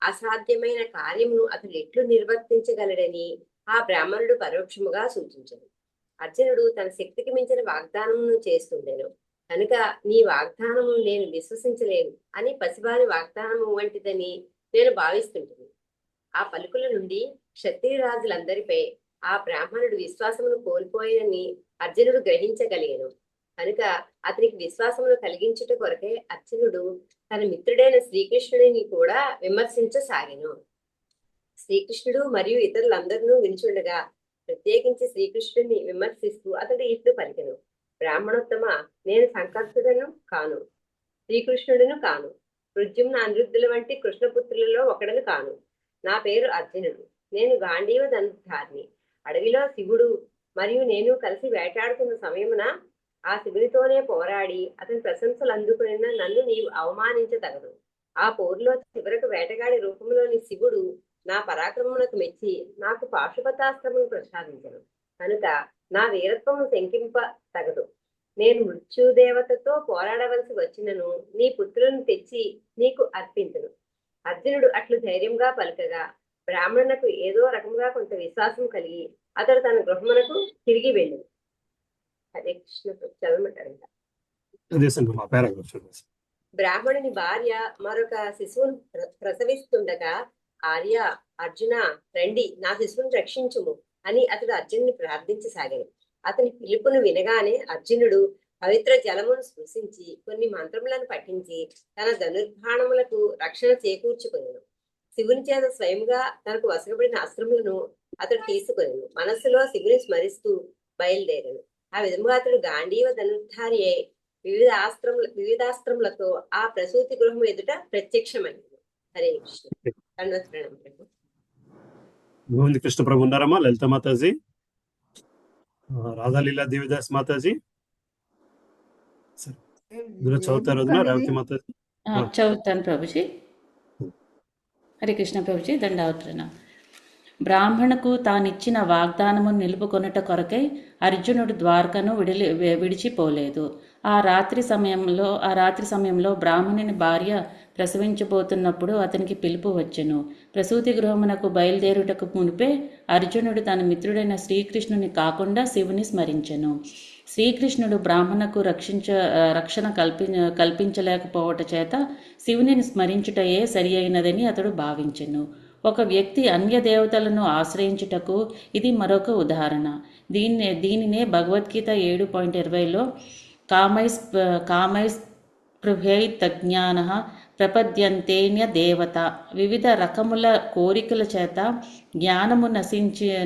అసాధ్యమైన కార్యమును అతడు ఎట్లు నిర్వర్తించగలడని ఆ బ్రాహ్మణుడు పరోక్షముగా సూచించను. అర్జునుడు తన శక్తికి మించిన వాగ్దానమును చేస్తుండెను కనుక నీ వాగ్దానము నేను విశ్వసించలేను అని పసివారి వాగ్దానము వంటిదని నేను భావిస్తుంటుంది. ఆ పలుకుల నుండి క్షత్రియ రాజులందరిపై ఆ బ్రాహ్మణుడు విశ్వాసమును కోల్పోయానని అర్జునుడు గ్రహించగలిగాను. కనుక అతనికి విశ్వాసమును కలిగించుట కొరకే అర్జునుడు తన మిత్రుడైన శ్రీకృష్ణుడిని కూడా విమర్శించసాగాను. శ్రీకృష్ణుడు మరియు ఇతరులందరూ వినిచుండగా ప్రత్యేకించి శ్రీకృష్ణుడిని విమర్శిస్తూ అతడు ఇట్లు పలికెను, బ్రాహ్మణోత్తమ, నేను సంకర్షుడను కాను, శ్రీకృష్ణుడును కాను, ప్రద్యుమ్న అనిరుద్ధుల వంటి కృష్ణపుత్రులలో ఒకడను కాను. నా పేరు అర్జునుడు. నేను గాంధీవ ధనుర్ధారిని. అడవిలో శివుడు మరియు నేను కలిసి వేటాడుతున్న సమయమున ఆ శివునితోనే పోరాడి అతని ప్రశంసలు అందుకుని నన్ను నీవు అవమానించతగదు. ఆ పోరులో చివరకు వేటగాడి రూపంలోని శివుడు నా పరాక్రమమునకు మెచ్చి నాకు పాశుపతాస్త్రమును ప్రసాదించను. కనుక నా వీరత్వము శంకింప తగదు. నేను మృత్యుదేవతతో పోరాడవలసి వచ్చినను నీ పుత్రులను తెచ్చి నీకు అర్పించును. అర్జునుడు అట్లు ధైర్యంగా పలుకగా బ్రాహ్మణునకు ఏదో రకముగా కొంత విశ్వాసం కలిగి అతడు తన గృహమునకు తిరిగి వెళ్ళి. హరే కృష్ణ. చదవమంటారంట. బ్రాహ్మణుని భార్య మరొక శిశువును ప్రసవిస్తుండగా, ఆర్య, అర్జున, రండి, నా శిశువుని రక్షించుము అని అతడు అర్జునుని ప్రార్థించసాగాడు. అతని పిలుపును వినగానే అర్జునుడు పవిత్ర జలమును స్పృశించి కొన్ని మంత్రములను పఠించి తన ధనుర్బాణములకు రక్షణ చేకూర్చుకొనెను. శివుని చేత స్వయంగా తనకు వసగబడిన అస్త్రములను అతడు తీసుకొనెను. మనస్సులో శివుని స్మరిస్తూ బయలుదేరాను. ఆ విధముగా అతడు గాంధీవ ధనుర్ధారి అయి వివిధాస్త్రములతో ఆ ప్రసూతి గృహం ఎదుట ప్రత్యక్షమైంది. హరే కృష్ణ.
గోవింద కృష్ణ ప్రభు ఉన్నారమ్మా? లలిత మాతాజీ, రాధాలీలా దేవిదాస్ మాతాజీ చదువుతారు. రేవతి మాతాజీ
చదువుతాను ప్రభుజీ. హరే కృష్ణ ప్రభుజీ, దండావతరణ. బ్రాహ్మణకు తానిచ్చిన వాగ్దానము నిలుపుకొనుట కొరకై అర్జునుడు ద్వారకను విడిచిపోలేదు. ఆ రాత్రి సమయంలో బ్రాహ్మణుని భార్య ప్రసవించబోతున్నప్పుడు అతనికి పిలుపు వచ్చెను. ప్రసూతి గృహమునకు బయలుదేరుటకు మునిపే అర్జునుడు తన మిత్రుడైన శ్రీకృష్ణుని కాకుండా శివుని స్మరించెను. శ్రీకృష్ణుడు బ్రాహ్మణకు రక్షణ కల్పించలేకపోవట చేత శివుని స్మరించుటయే సరి అయినదని అతడు భావించెను. ఒక వ్యక్తి అన్య దేవతలను ఆశ్రయించుటకు ఇది మరొక ఉదాహరణ. దీనినే భగవద్గీత 7.20లో కామైస్పృహైతజ్ఞానః ప్రపద్యంతేన్య దేవత. వివిధ రకముల కోరికల చేత జ్ఞానము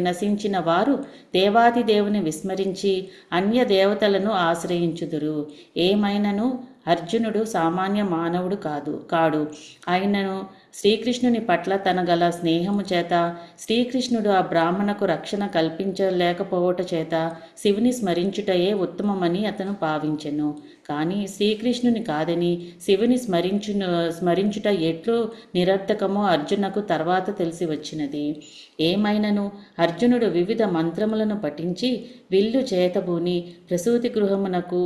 నశించిన వారు దేవాది దేవుని విస్మరించి అన్య దేవతలను ఆశ్రయించుదురు. ఏమైనను అర్జునుడు సామాన్య మానవుడు కాడు. ఆయనను శ్రీకృష్ణుని పట్ల తన గల స్నేహము చేత శ్రీకృష్ణుడు ఆ బ్రాహ్మణకు రక్షణ కల్పించలేకపోవట చేత శివుని స్మరించుటయే ఉత్తమమని అతను భావించెను. కానీ శ్రీకృష్ణుని కాదని శివుని స్మరించుట ఎట్లు నిరర్థకమో అర్జునకు తర్వాత తెలిసి వచ్చినది. ఏమైనను అర్జునుడు వివిధ మంత్రములను పఠించి విల్లు చేతబూని ప్రసూతి గృహమునకు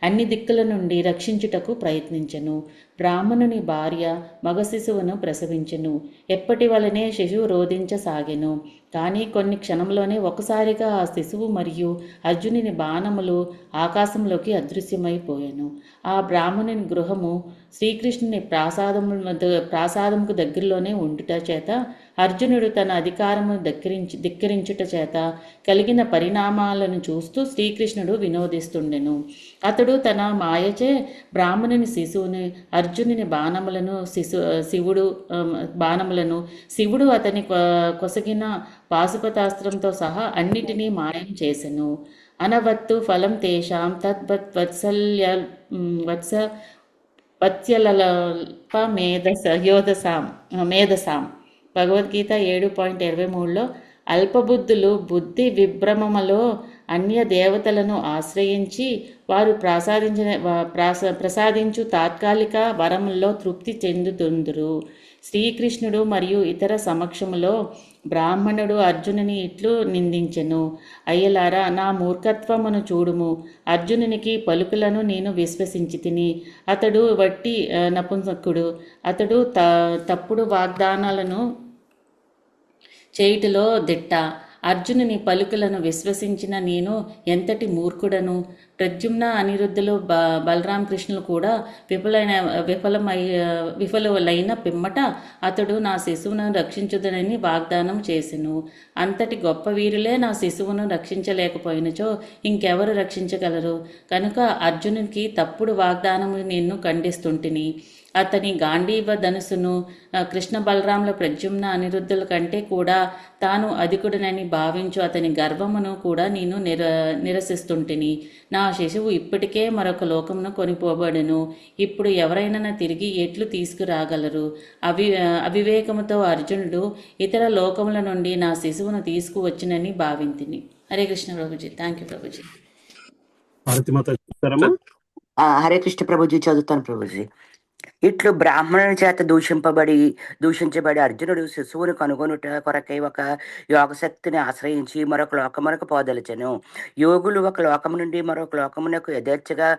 అన్ని దిక్కుల నుండి రక్షించుటకు ప్రయత్నించెను. బ్రాహ్మణుని భార్య మగ శిశువును ప్రసవించెను. ఎప్పటి వలనే శిశువు రోధించసాగెను. కానీ కొన్ని క్షణంలోనే ఒకసారిగా ఆ శిశువు మరియు అర్జునుని బాణములు ఆకాశంలోకి అదృశ్యమైపోయాను. ఆ బ్రాహ్మణుని గృహము శ్రీకృష్ణుని ప్రాసాదముకు దగ్గరలోనే ఉండుట చేత అర్జునుడు తన అధికారము ధిక్కరించుట చేత కలిగిన పరిణామాలను చూస్తూ శ్రీకృష్ణుడు వినోదిస్తుండెను. అతడు తన మాయచే బ్రాహ్మణుని శిశువుని అర్జునుని శివుడు అతని కొసగిన పాశుపతాస్త్రంతో సహా అన్నిటినీ మాయం చేసెను. అనవత్తు ఫలం తేషాం తద్వత్ వత్సలల్ప మేధసాం. భగవద్గీత 7.23లో అల్పబుద్ధులు బుద్ధి విభ్రమములో అన్య దేవతలను ఆశ్రయించి వారు ప్రసాదించు తాత్కాలిక వరముల్లో తృప్తి చెందుతుందురు. శ్రీకృష్ణుడు మరియు ఇతర సమక్షములో బ్రాహ్మణుడు అర్జునుని ఇట్లు నిందించెను. అయ్యలారా, నా మూర్ఖత్వమును చూడుము. అర్జునునికి పలుకులను నేను విశ్వసించి తిని. అతడు వట్టి నపుంసకుడు. అతడు తప్పుడు వాగ్దానాలను చేయుటలో దిట్ట. అర్జునుని పలుకులను విశ్వసించిన నేను ఎంతటి మూర్ఖుడను. ప్రద్యుమ్న అనిరుద్ధులు బలరామకృష్ణులు కూడా విఫలులైన పిమ్మట అతడు నా శిశువును రక్షించుదనని వాగ్దానం చేసెను. అంతటి గొప్ప వీరులే నా శిశువును రక్షించలేకపోయినచో ఇంకెవరు రక్షించగలరు? కనుక అర్జునునికి తప్పుడు వాగ్దానము నేను ఖండిస్తుంటిని. అతని గాంధీవ ధనుసును కృష్ణ బలరాముల ప్రద్యుమ్న అనిరుద్ధుల కంటే కూడా తాను అధికుడనని భావించు అతని గర్వమును కూడా నేను నిరసిస్తుంటిని. నా శిశువు ఇప్పటికే మరొక లోకమును కొనిపోబడెను. ఇప్పుడు ఎవరైనా తిరిగి ఎట్లు తీసుకురాగలరు? అవివేకముతో అర్జునుడు ఇతర లోకముల నుండి నా శిశువును తీసుకువచ్చినని భావింతిని. హరే కృష్ణ ప్రభుజీ. Thank you Prabhuji.
హరే కృష్ణ ప్రభుజీ. చదువుతాను ప్రభుజీ. ఇట్లు బ్రాహ్మణుని చేత దూషించబడి అర్జునుడు శిశువును కనుగొనుట కొరకై ఒక యోగశక్తిని ఆశ్రయించి మరొక లోకమునకు పోదలిచెను. యోగులు ఒక లోకము నుండి మరొక లోకమునకు యథేచ్ఛగా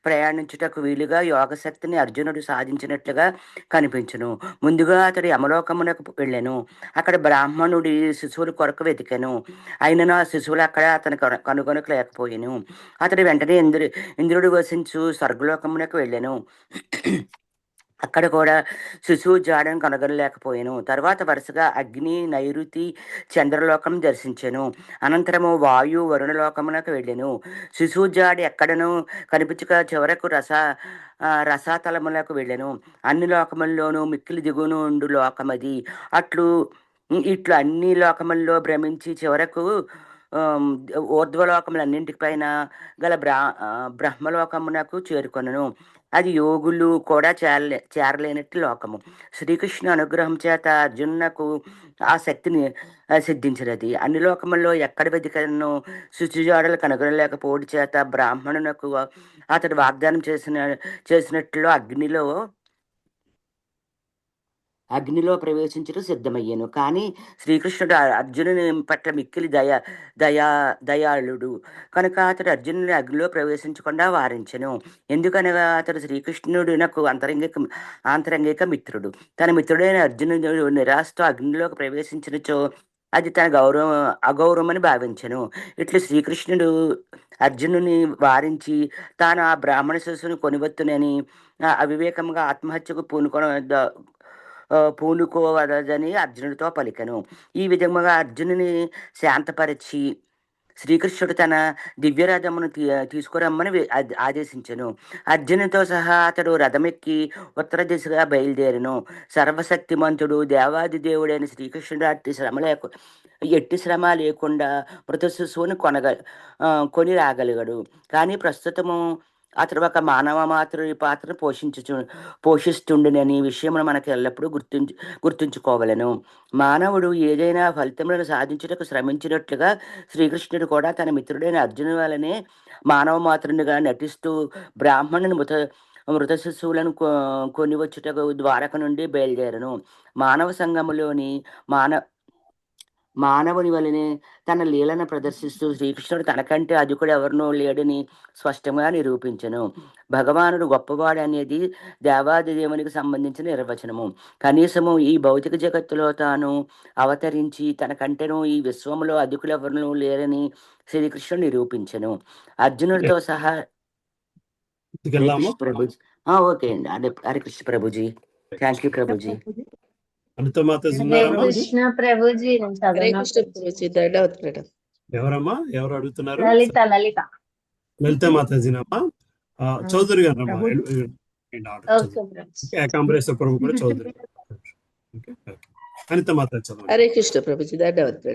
ప్రయాణించుటకు వీలుగా యోగశక్తిని అర్జునుడు సాధించినట్లుగా కనిపించును. ముందుగా అతడు యమలోకమునకు వెళ్ళెను. అక్కడ బ్రాహ్మణుడి శిశువుల కొరకు వెతికెను. అయినను ఆ శిశువులు అక్కడ అతను కనుగొనకు లేకపోయెను. అతడు వెంటనే ఇంద్రుడు వసించు స్వర్గలోకమునకు వెళ్ళెను. అక్కడ కూడా శిశువు జాడను కనుగొనలేకపోయాను. తర్వాత వరుసగా అగ్ని, నైరుతి, చంద్రలోకం దర్శించెను. అనంతరము వాయు, వరుణలోకమునకు వెళ్ళెను. శిశువు జాడ ఎక్కడను కనిపించక చివరకు రసాతలములకు వెళ్ళెను. అన్ని లోకముల్లోనూ మిక్కిలి దిగువను ఉండు లోకమది. ఇట్లు అన్ని లోకముల్లో భ్రమించి చివరకు ఊర్ధ్వలోకములన్నింటిపైన గల బ్రహ్మలోకమునకు చేరుకొనను. అది యోగులు కూడా చేరలేనట్టు లోకము. శ్రీకృష్ణ అనుగ్రహం చేత అర్జునునకు ఆ శక్తిని సిద్ధించినది. అన్ని లోకముల్లో ఎక్కడ వెతికను శుచిజాడలు కనుగొనలేకపోవడం చేత బ్రాహ్మణునకు అతడు వాగ్దానం చేసినట్లు అగ్నిలో అగ్నిలో ప్రవేశించడం సిద్ధమయ్యాను. కానీ శ్రీకృష్ణుడు అర్జునుని పట్ల మిక్కిలి దయాళుడు కనుక అతడు అర్జునుని అగ్నిలో ప్రవేశించకుండా వారించెను. ఎందుకనగా అతడు శ్రీకృష్ణుడు నాకు ఆంతరంగిక మిత్రుడు. తన మిత్రుడైన అర్జునుడు నిరాశతో అగ్నిలోకి ప్రవేశించినచో అది తన అగౌరవమని భావించెను. ఇట్లు శ్రీకృష్ణుడు అర్జునుని వారించి తాను ఆ బ్రాహ్మణ శిశువుని కొనివత్తునని అవివేకంగా ఆత్మహత్యకు పూనుకోవదని అర్జునుడితో పలికెను. ఈ విధముగా అర్జునుని శాంతపరిచి శ్రీకృష్ణుడు తన దివ్యరథమును తీసుకురమ్మని ఆదేశించెను. అర్జునుడితో సహా అతడు రథమెక్కి ఉత్తర దిశగా బయలుదేరెను. సర్వశక్తిమంతుడు దేవాది దేవుడైన శ్రీకృష్ణుడు ఎట్టి శ్రమ లేకుండా మృత శిశువుని కొని రాగలిగాడు. కానీ ప్రస్తుతము అతడు ఒక మానవ మాతృడి పాత్రను పోషిస్తుండని విషయమును మనకు ఎల్లప్పుడూ గుర్తుంచుకోవలను. మానవుడు ఏదైనా ఫలితములను సాధించుటకు శ్రమించినట్లుగా శ్రీకృష్ణుడు కూడా తన మిత్రుడైన అర్జును వలనే మానవ మాతృనిగా నటిస్తూ బ్రాహ్మణుని మృత శిశువులను కొనివచ్చుటకు ద్వారక నుండి బయలుదేరను. మానవ సంఘములోని మానవుని వలనే తన లీలను ప్రదర్శిస్తూ శ్రీకృష్ణుడు తనకంటే అధికుడు ఎవరినో లేడని స్పష్టంగా నిరూపించను. భగవానుడు గొప్పవాడు అనేది దేవాది దేవునికి సంబంధించిన నిర్వచనము. కనీసము ఈ భౌతిక జగత్తులో తాను అవతరించి తనకంటేనూ ఈ విశ్వంలో అధికులు ఎవరినూ లేరని శ్రీకృష్ణుడు నిరూపించను. అర్జునుడితో సహా ప్రభుజీ ఓకే అండి. హరే కృష్ణ ప్రభుజీ. Thank you Prabhuji.
కృష్ణ ప్రభుజీ
ఎవరమ్మా ఎవరు అడుగుతున్నారు?
లలిత
మాతాజీనమ్మా. చౌదరి గారు ఏకాంబరేశ్వర ప్రభు కూడా చౌదరి. అనిత మాత చదవండి.
హరే కృష్ణ ప్రభుజీ. దండవత్.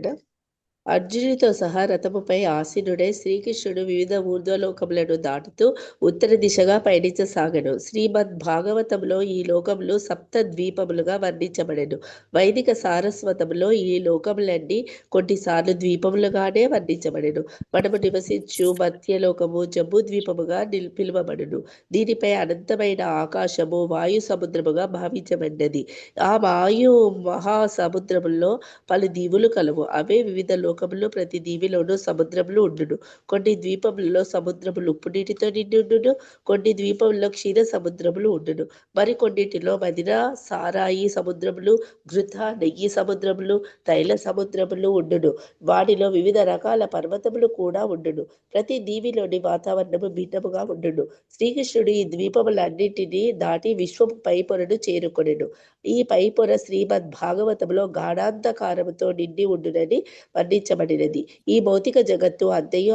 అర్జునుడితో సహా రథముపై ఆసీనుడై శ్రీకృష్ణుడు వివిధ ఊర్ధ్వలోకములను దాటుతూ ఉత్తర దిశగా పయనించసాగను. శ్రీమద్ భాగవతంలో ఈ లోకములు సప్త ద్వీపములుగా వర్ణించబడెను. వైదిక సారస్వతంలో ఈ లోకములన్నీ కొన్నిసార్లు ద్వీపములుగానే వర్ణించబడెను. మనము నివసించు మధ్యలోకము జంబూ ద్వీపముగా పిలువబడును. దీనిపై అనంతమైన ఆకాశము వాయు సముద్రముగా భావించబడినది. ఆ వాయు మహాసముద్రములో పలు దీవులు కలవు. అవే వివిధ లోకములు. ప్రతి దీవిలోనూ సముద్రములు ఉండును. కొన్ని ద్వీపములలో సముద్రములు ఉప్పు నీటితో నిండి ఉండును. కొన్ని ద్వీపములలో క్షీర సముద్రములు ఉండును. మరికొన్నిటిలో మదిర సారాయి సముద్రములు, ఘృత నెయ్యి సముద్రములు, తైల సముద్రములు ఉండును. వాటిలో వివిధ రకాల పర్వతములు కూడా ఉండును. ప్రతి దీవిలోని వాతావరణము భిన్నముగా ఉండును. శ్రీకృష్ణుడు ఈ ద్వీపములన్నింటినీ దాటి విశ్వము పైపొరను చేరుకొనెను. ఈ పైపొర శ్రీమద్ భాగవతంలో గాఢాంధకారముతో నిండి ఉండునని వర్ణించబడినది. ఈ భౌతిక జగత్తు అంతయు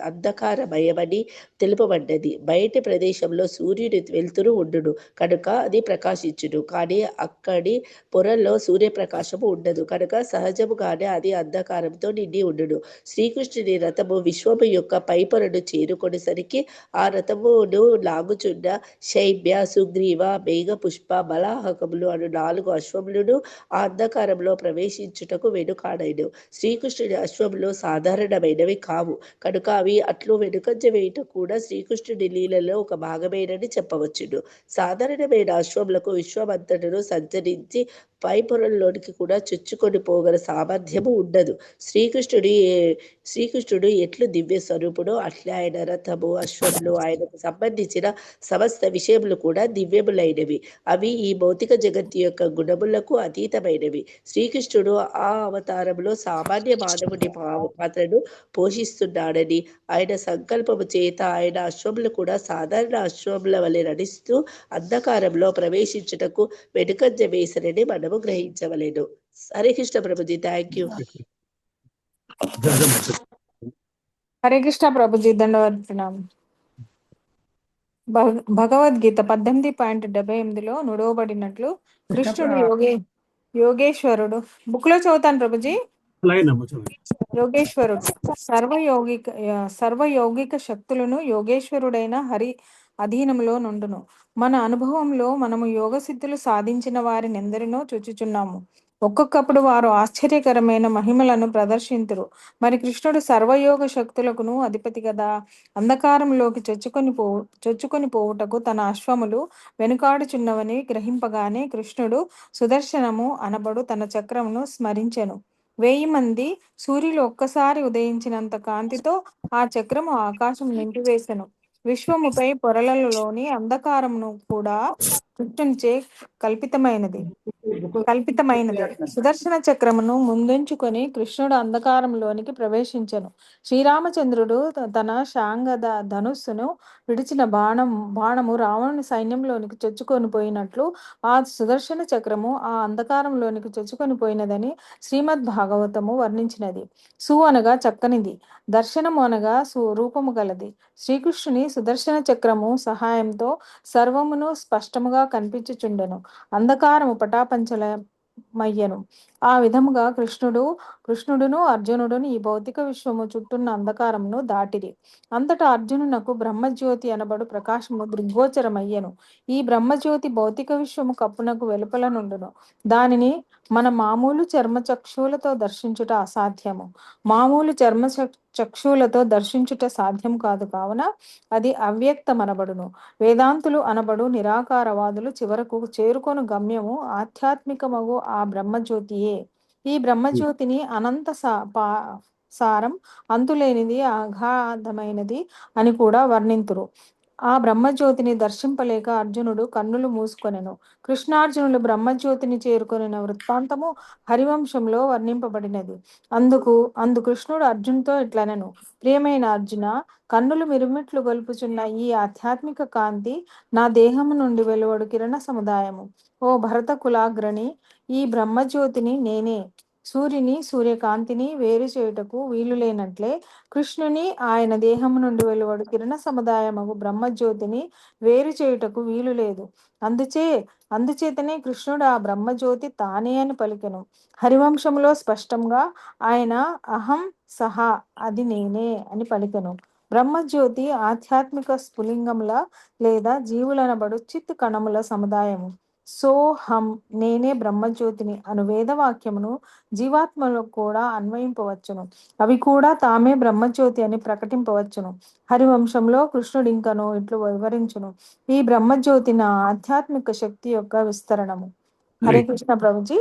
అంధకారమయమని తెలుపబడ్డది. బయటి ప్రదేశంలో సూర్యుడి వెలుతురు ఉండును కనుక అది ప్రకాశించును. కానీ అక్కడి పొరల్లో సూర్యప్రకాశము ఉండదు కనుక సహజముగానే అది అంధకారంతో నిండి ఉండును. శ్రీకృష్ణుని రథము విశ్వము యొక్క పైపొరను చేరుకొనేసరికి ఆ రథమును లాగుచున్న శైబ్య, సుగ్రీవ, మేఘ, పుష్ప, బలాహకములు అను 4 అశ్వములను ఆ అంధకారంలో ప్రవేశించుటకు వెనుకాడైను. శ్రీకృష్ణుడి అశ్వములు సాధారణమైనవి కావు కనుక అవి అట్లు వెనుకంజ వేయుట కూడా శ్రీకృష్ణుడి లీలలో ఒక భాగమేనని చెప్పవచ్చును. సాధారణమైన అశ్వములకు విశ్వమంతటను సంచరించి పై పొరల్లోనికి కూడా చొచ్చుకొని పోగల సామర్థ్యము ఉండదు. శ్రీకృష్ణుడు ఎట్లు దివ్య స్వరూపుడో అట్లే ఆయన రథము, అశ్వములు, ఆయనకు సంబంధించిన సమస్త విషయములు కూడా దివ్యములైనవి. అవి ఈ భౌతిక జగత్తు యొక్క గుణములకు అతీతమైనవి. శ్రీకృష్ణుడు ఆ అవతారంలో సామాన్య మానవుని పాత్రను పోషిస్తున్నాడని ఆయన సంకల్పము చేత ఆయన అశ్వములు కూడా సాధారణ అశ్వముల వలె నడుస్తూ అంధకారంలో ప్రవేశించుటకు వెనుకంజ వేసనని మనము గ్రహించవలేను. హరే కృష్ణ ప్రభుజీ. Thank you.
హరే కృష్ణ ప్రభుజీ. దండవత్నాం. భగవద్గీత 18.78లో నుడవబడినట్లు కృష్ణుడు యోగేశ్వరుడు బుక్ లో చదువుతాను ప్రభుజీ. యోగేశ్వరుడు సర్వయోగిక శక్తులను యోగేశ్వరుడైన హరి అధీనంలో నుండును. మన అనుభవంలో మనము యోగ సిద్ధులు సాధించిన వారిని ఎందరినో చూచుచున్నాము. ఒక్కొక్కప్పుడు వారు ఆశ్చర్యకరమైన మహిమలను ప్రదర్శింతురు. మరి కృష్ణుడు సర్వయోగ శక్తులకును అధిపతి కదా. అంధకారంలోకి చొచ్చుకొని పోవుటకు తన అశ్వములు వెనుకాడుచున్నవని గ్రహింపగానే కృష్ణుడు సుదర్శనము అనబడు తన చక్రమును స్మరించెను. 1000 మంది సూర్యులు ఒక్కసారి ఉదయించినంత కాంతితో ఆ చక్రము ఆకాశం నింపివేసెను. విశ్వముపై పొరలలోని అంధకారమును కూడా కృష్ణునిచే కల్పితమైనది. సుదర్శన చక్రమును ముందుంచుకొని కృష్ణుడు అంధకారంలోనికి ప్రవేశించెను. శ్రీరామచంద్రుడు తన శాంగద ధనుస్సును విడిచిన బాణము రావణుని సైన్యంలోనికి చొచ్చుకొని పోయినట్లు ఆ సుదర్శన చక్రము ఆ అంధకారంలోనికి చొచ్చుకొని పోయినదని శ్రీమద్ భాగవతము వర్ణించినది. అనగా చక్కనిది, దర్శనము అనగా రూపము గలది. శ్రీకృష్ణుని సుదర్శన చక్రము సహాయంతో సర్వమును స్పష్టముగా కనిపించుచుండెను. అంధకారము పటాపంచలమయ్యను. ఆ విధముగా కృష్ణుడును అర్జునుడును ఈ భౌతిక విశ్వము చుట్టూన్న అంధకారమును దాటిరి. అంతటా అర్జునునకు బ్రహ్మజ్యోతి అనబడు ప్రకాశము దృగ్గోచరమయ్యను. ఈ బ్రహ్మజ్యోతి భౌతిక విశ్వము కప్పునకు వెలుపల నుండును. దానిని మన మామూలు చర్మచక్షువులతో దర్శించుట అసాధ్యము. మామూలు చక్షువులతో దర్శించుట సాధ్యం కాదు కావున అది అవ్యక్తమనబడును. వేదాంతులు అనబడు నిరాకారవాదులు చివరకు చేరుకొను గమ్యము ఆధ్యాత్మికమగు ఆ బ్రహ్మజ్యోతియే. ఈ బ్రహ్మజ్యోతిని అనంత సారం, అంతులేనిది, అగాధమైనది అని కూడా వర్ణింతురు. ఆ బ్రహ్మజ్యోతిని దర్శింపలేక అర్జునుడు కన్నులు మూసుకొనెను. కృష్ణార్జునులు బ్రహ్మజ్యోతిని చేరుకొనిన వృత్తాంతము హరివంశంలో వర్ణింపబడినది. అందు కృష్ణుడు అర్జునుతో ఇట్లనెను: ప్రియమైన అర్జున, కన్నులు మిరుమిట్లు గొల్పుచున్న ఈ ఆధ్యాత్మిక కాంతి నా దేహము నుండి వెలువడు కిరణ సముదాయము. ఓ భరత కులాగ్రణి, ఈ బ్రహ్మజ్యోతిని నేనే. సూర్యకాంతిని వేరు చేయుటకు వీలు లేనట్లే కృష్ణుని ఆయన దేహము నుండి వెలువడు కిరణ సముదాయము బ్రహ్మజ్యోతిని వేరు చేయుటకు వీలు లేదు. అందుచేతనే కృష్ణుడు ఆ బ్రహ్మజ్యోతి తానే అని పలికెను. హరివంశంలో స్పష్టంగా ఆయన అహం సహా, అది నేనే అని పలికెను. బ్రహ్మజ్యోతి ఆధ్యాత్మిక స్ఫులింగముల లేదా జీవులనబడు చిత్ కణముల సముదాయము. సోహం, నేనే బ్రహ్మజ్యోతిని అను వేదవాక్యమును జీవాత్మలకు కూడా అన్వయింపవచ్చును. అవి కూడా తామే బ్రహ్మజ్యోతి అని ప్రకటింపవచ్చును. హరివంశంలో కృష్ణుడు ఇంకను ఇట్లు వివరించును: ఈ బ్రహ్మజ్యోతి నా ఆధ్యాత్మిక శక్తి యొక్క విస్తరణము. హరే కృష్ణ ప్రభుజీ.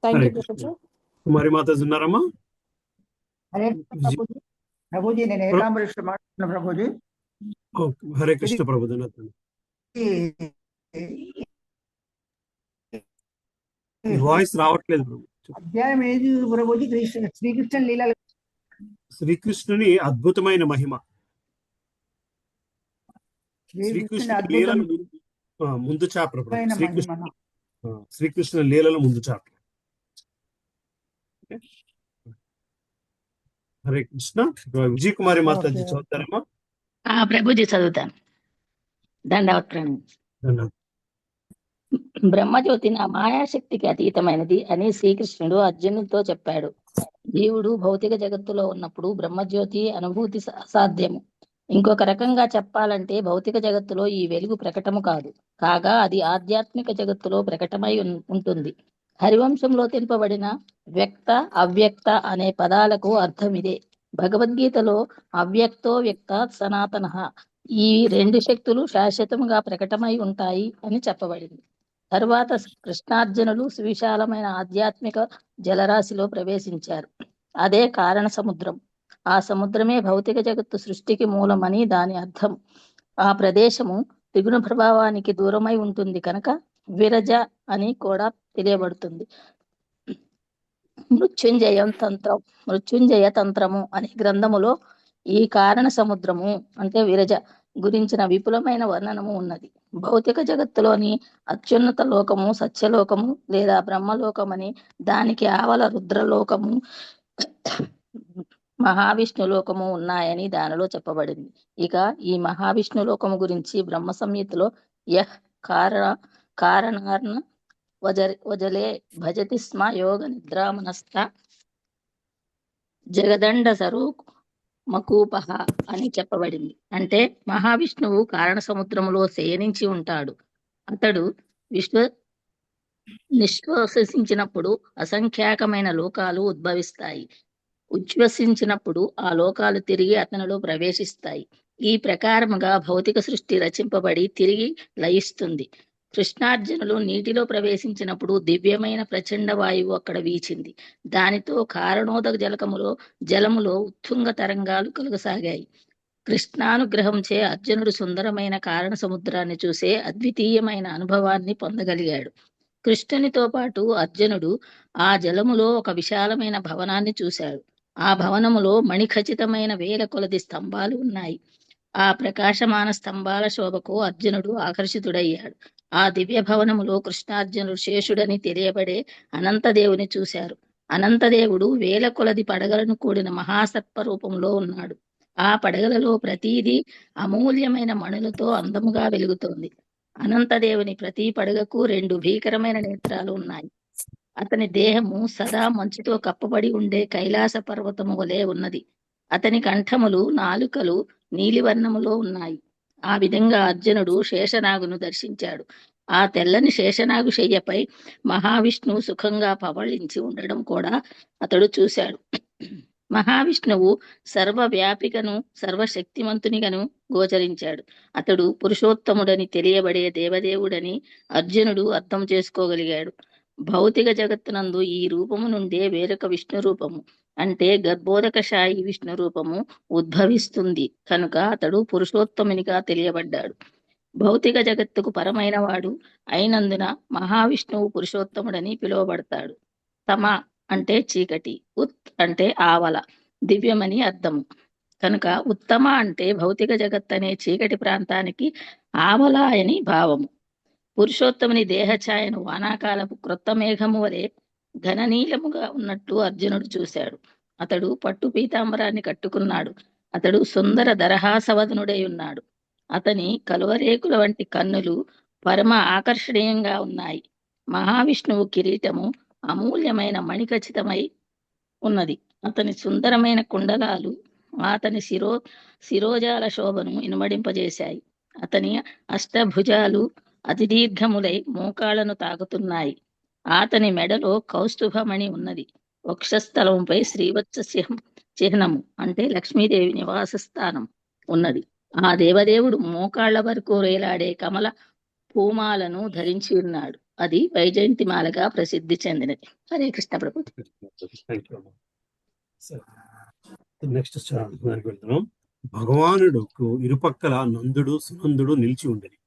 Thank you Prabhuji.
కుమారి మాతాజీ ఉన్నారమ్మా?
హరే ప్రభుజీ. ప్రభుజీ, నేను ఏకాంబరేశ్వర మాట్లాడుతున్నా ప్రభుజీ.
హరే కృష్ణ ప్రభుజీ. వాయిస్ రావట్లేదు ప్రభు.
అధ్యాయం ఏది ప్రభుజీ? శ్రీకృష్ణ లీలలు.
శ్రీకృష్ణుని అద్భుతమైన మహిమ. శ్రీకృష్ణుని లీలలు ముందు చాప్టర్. శ్రీకృష్ణ లీలలు ముందు చాప్టర్. హరే కృష్ణ. విజయ్ కుమారి మాతాజీ చదువుతారమ్మా?
ప్రభుజీ చదువుతాను. దండవత్రం. బ్రహ్మజ్యోతి నా మాయాశక్తికి అతీతమైనది అని శ్రీకృష్ణుడు అర్జునుడితో చెప్పాడు. జీవుడు భౌతిక జగత్తులో ఉన్నప్పుడు బ్రహ్మజ్యోతి అనుభూతి అసాధ్యము. ఇంకొక రకంగా చెప్పాలంటే భౌతిక జగత్తులో ఈ వెలుగు ప్రకటము కాదు, కాగా అది ఆధ్యాత్మిక జగత్తులో ప్రకటమై ఉంటుంది. హరివంశంలో తెలుపబడిన వ్యక్త అవ్యక్త అనే పదాలకు అర్థం ఇదే. భగవద్గీతలో అవ్యక్తో వ్యక్త సనాతన, ఈ రెండు శక్తులు శాశ్వతముగా ప్రకటమై ఉంటాయి అని చెప్పబడింది. తరువాత కృష్ణార్జునులు సువిశాలమైన ఆధ్యాత్మిక జలరాశిలో ప్రవేశించారు. అదే కారణ సముద్రం. ఆ సముద్రమే భౌతిక జగత్తు సృష్టికి మూలమని దాని అర్థం. ఆ ప్రదేశము త్రిగుణ ప్రభావానికి దూరమై ఉంటుంది కనుక విరజ అని కూడా తెలియబడుతుంది. మృత్యుంజయ తంత్రము అనే గ్రంథములో ఈ కారణ సముద్రము అంటే విరజ గురించిన విపులమైన వర్ణనము ఉన్నది. భౌతిక జగత్తులోని అత్యున్నత లోకము సత్యలోకము లేదా బ్రహ్మలోకమని, దానికి ఆవల రుద్రలోకము మహావిష్ణు లోకము ఉన్నాయని దానిలో చెప్పబడింది. ఇక ఈ మహావిష్ణు లోకము గురించి బ్రహ్మ సంహితలో యహ్ కారణార్ణ వజలే భజతి స్మ యోగ నిద్రామనస్థ జగదండ సరూక్ మకూపహ అని చెప్పబడింది. అంటే మహావిష్ణువు కారణ సముద్రములో శయనించి ఉంటాడు. అతడు నిశ్వాసించినప్పుడు అసంఖ్యాకమైన లోకాలు ఉద్భవిస్తాయి. ఉచ్ఛ్వసించినప్పుడు ఆ లోకాలు తిరిగి అతనిలో ప్రవేశిస్తాయి. ఈ ప్రకారముగా భౌతిక సృష్టి రచింపబడి తిరిగి లయిస్తుంది. కృష్ణార్జునులు నీటిలో ప్రవేశించినప్పుడు దివ్యమైన ప్రచండ వాయువు అక్కడ వీచింది. దానితో కారణోదక జలములో ఉత్తుంగ తరంగాలు కలుగసాగాయి. కృష్ణానుగ్రహంచే అర్జునుడు సుందరమైన కారణ సముద్రాన్ని చూసే అద్వితీయమైన అనుభవాన్ని పొందగలిగాడు. కృష్ణునితో పాటు అర్జునుడు ఆ జలములో ఒక విశాలమైన భవనాన్ని చూశాడు. ఆ భవనములో మణిఖచితమైన వేల కొలది స్తంభాలు ఉన్నాయి. ఆ ప్రకాశమాన స్తంభాల శోభకు అర్జునుడు ఆకర్షితుడయ్యాడు. ఆ దివ్య భవనములో కృష్ణార్జునుడు శేషుడని తెలియబడే అనంతదేవుని చూశారు. అనంతదేవుడు వేల కొలది పడగలను కూడిన మహాసర్ప రూపంలో ఉన్నాడు. ఆ పడగలలో ప్రతిదీ అమూల్యమైన మణులతో అందముగా వెలుగుతోంది. అనంతదేవుని ప్రతి పడగకు 2 భీకరమైన నేత్రాలు ఉన్నాయి. అతని దేహము సదా మంచుతో కప్పబడి ఉండే కైలాస పర్వతము వలె ఉన్నది. అతని కంఠములు, నాలుకలు నీలివర్ణములో ఉన్నాయి. ఆ విధంగా అర్జునుడు శేషనాగును దర్శించాడు. ఆ తెల్లని శేషనాగు శయ్యపై మహావిష్ణువు సుఖంగా పవళించి ఉండడం కూడా అతడు చూశాడు. మహావిష్ణువు సర్వవ్యాపికను సర్వశక్తిమంతునిగను గోచరించాడు. అతడు పురుషోత్తముడని తెలియబడే దేవదేవుడని అర్జునుడు అర్థం చేసుకోగలిగాడు. భౌతిక జగత్తునందు ఈ రూపము నుండే వేరొక విష్ణు రూపము అంటే గర్భోదకశాయి విష్ణు రూపము ఉద్భవిస్తుంది కనుక అతడు పురుషోత్తమునిగా తెలియబడ్డాడు. భౌతిక జగత్తుకు పరమైన వాడు అయినందున మహావిష్ణువు పురుషోత్తముడని పిలువబడతాడు. తమ అంటే చీకటి, ఉత్ అంటే ఆవల, దివ్యమని అర్థము. కనుక ఉత్తమ అంటే భౌతిక జగత్ అనే చీకటి ప్రాంతానికి ఆవల అని భావము. పురుషోత్తముని దేహఛాయను వానాకాలపు క్రొత్త మేఘము వలె ఘననీలముగా ఉన్నట్లు అర్జునుడు చూశాడు. అతడు పట్టు పీతాంబరాన్ని కట్టుకున్నాడు. అతడు సుందర దరహాసవదనుడై ఉన్నాడు. అతని కలువరేకుల వంటి కన్నులు పరమ ఆకర్షణీయంగా ఉన్నాయి. మహావిష్ణువు కిరీటము అమూల్యమైన మణిఖచితమై ఉన్నది. అతని సుందరమైన కుండలాలు అతని శిరోజాల శోభను ఇనుమడింపజేశాయి. అతని అష్టభుజాలు అతి దీర్ఘములై మోకాళ్లను తాకుతున్నాయి. అతని మెడలో కౌస్తుభమణి ఉన్నది. వక్షస్థలంపై శ్రీవత్స చిహ్నము అంటే లక్ష్మీదేవి నివాస స్థానం ఉన్నది. ఆ దేవదేవుడు మోకాళ్ల వరకు వేలాడే కమల పూమాలను ధరించి ఉన్నాడు. అది వైజయంతిమాలగా ప్రసిద్ధి చెందినది. హరే కృష్ణ ప్రభు.
నెక్స్ట్ వెళ్తున్నాం. భగవానుడుకు ఇరుపక్కల నందుడు సునందుడు నిలిచి ఉండేది.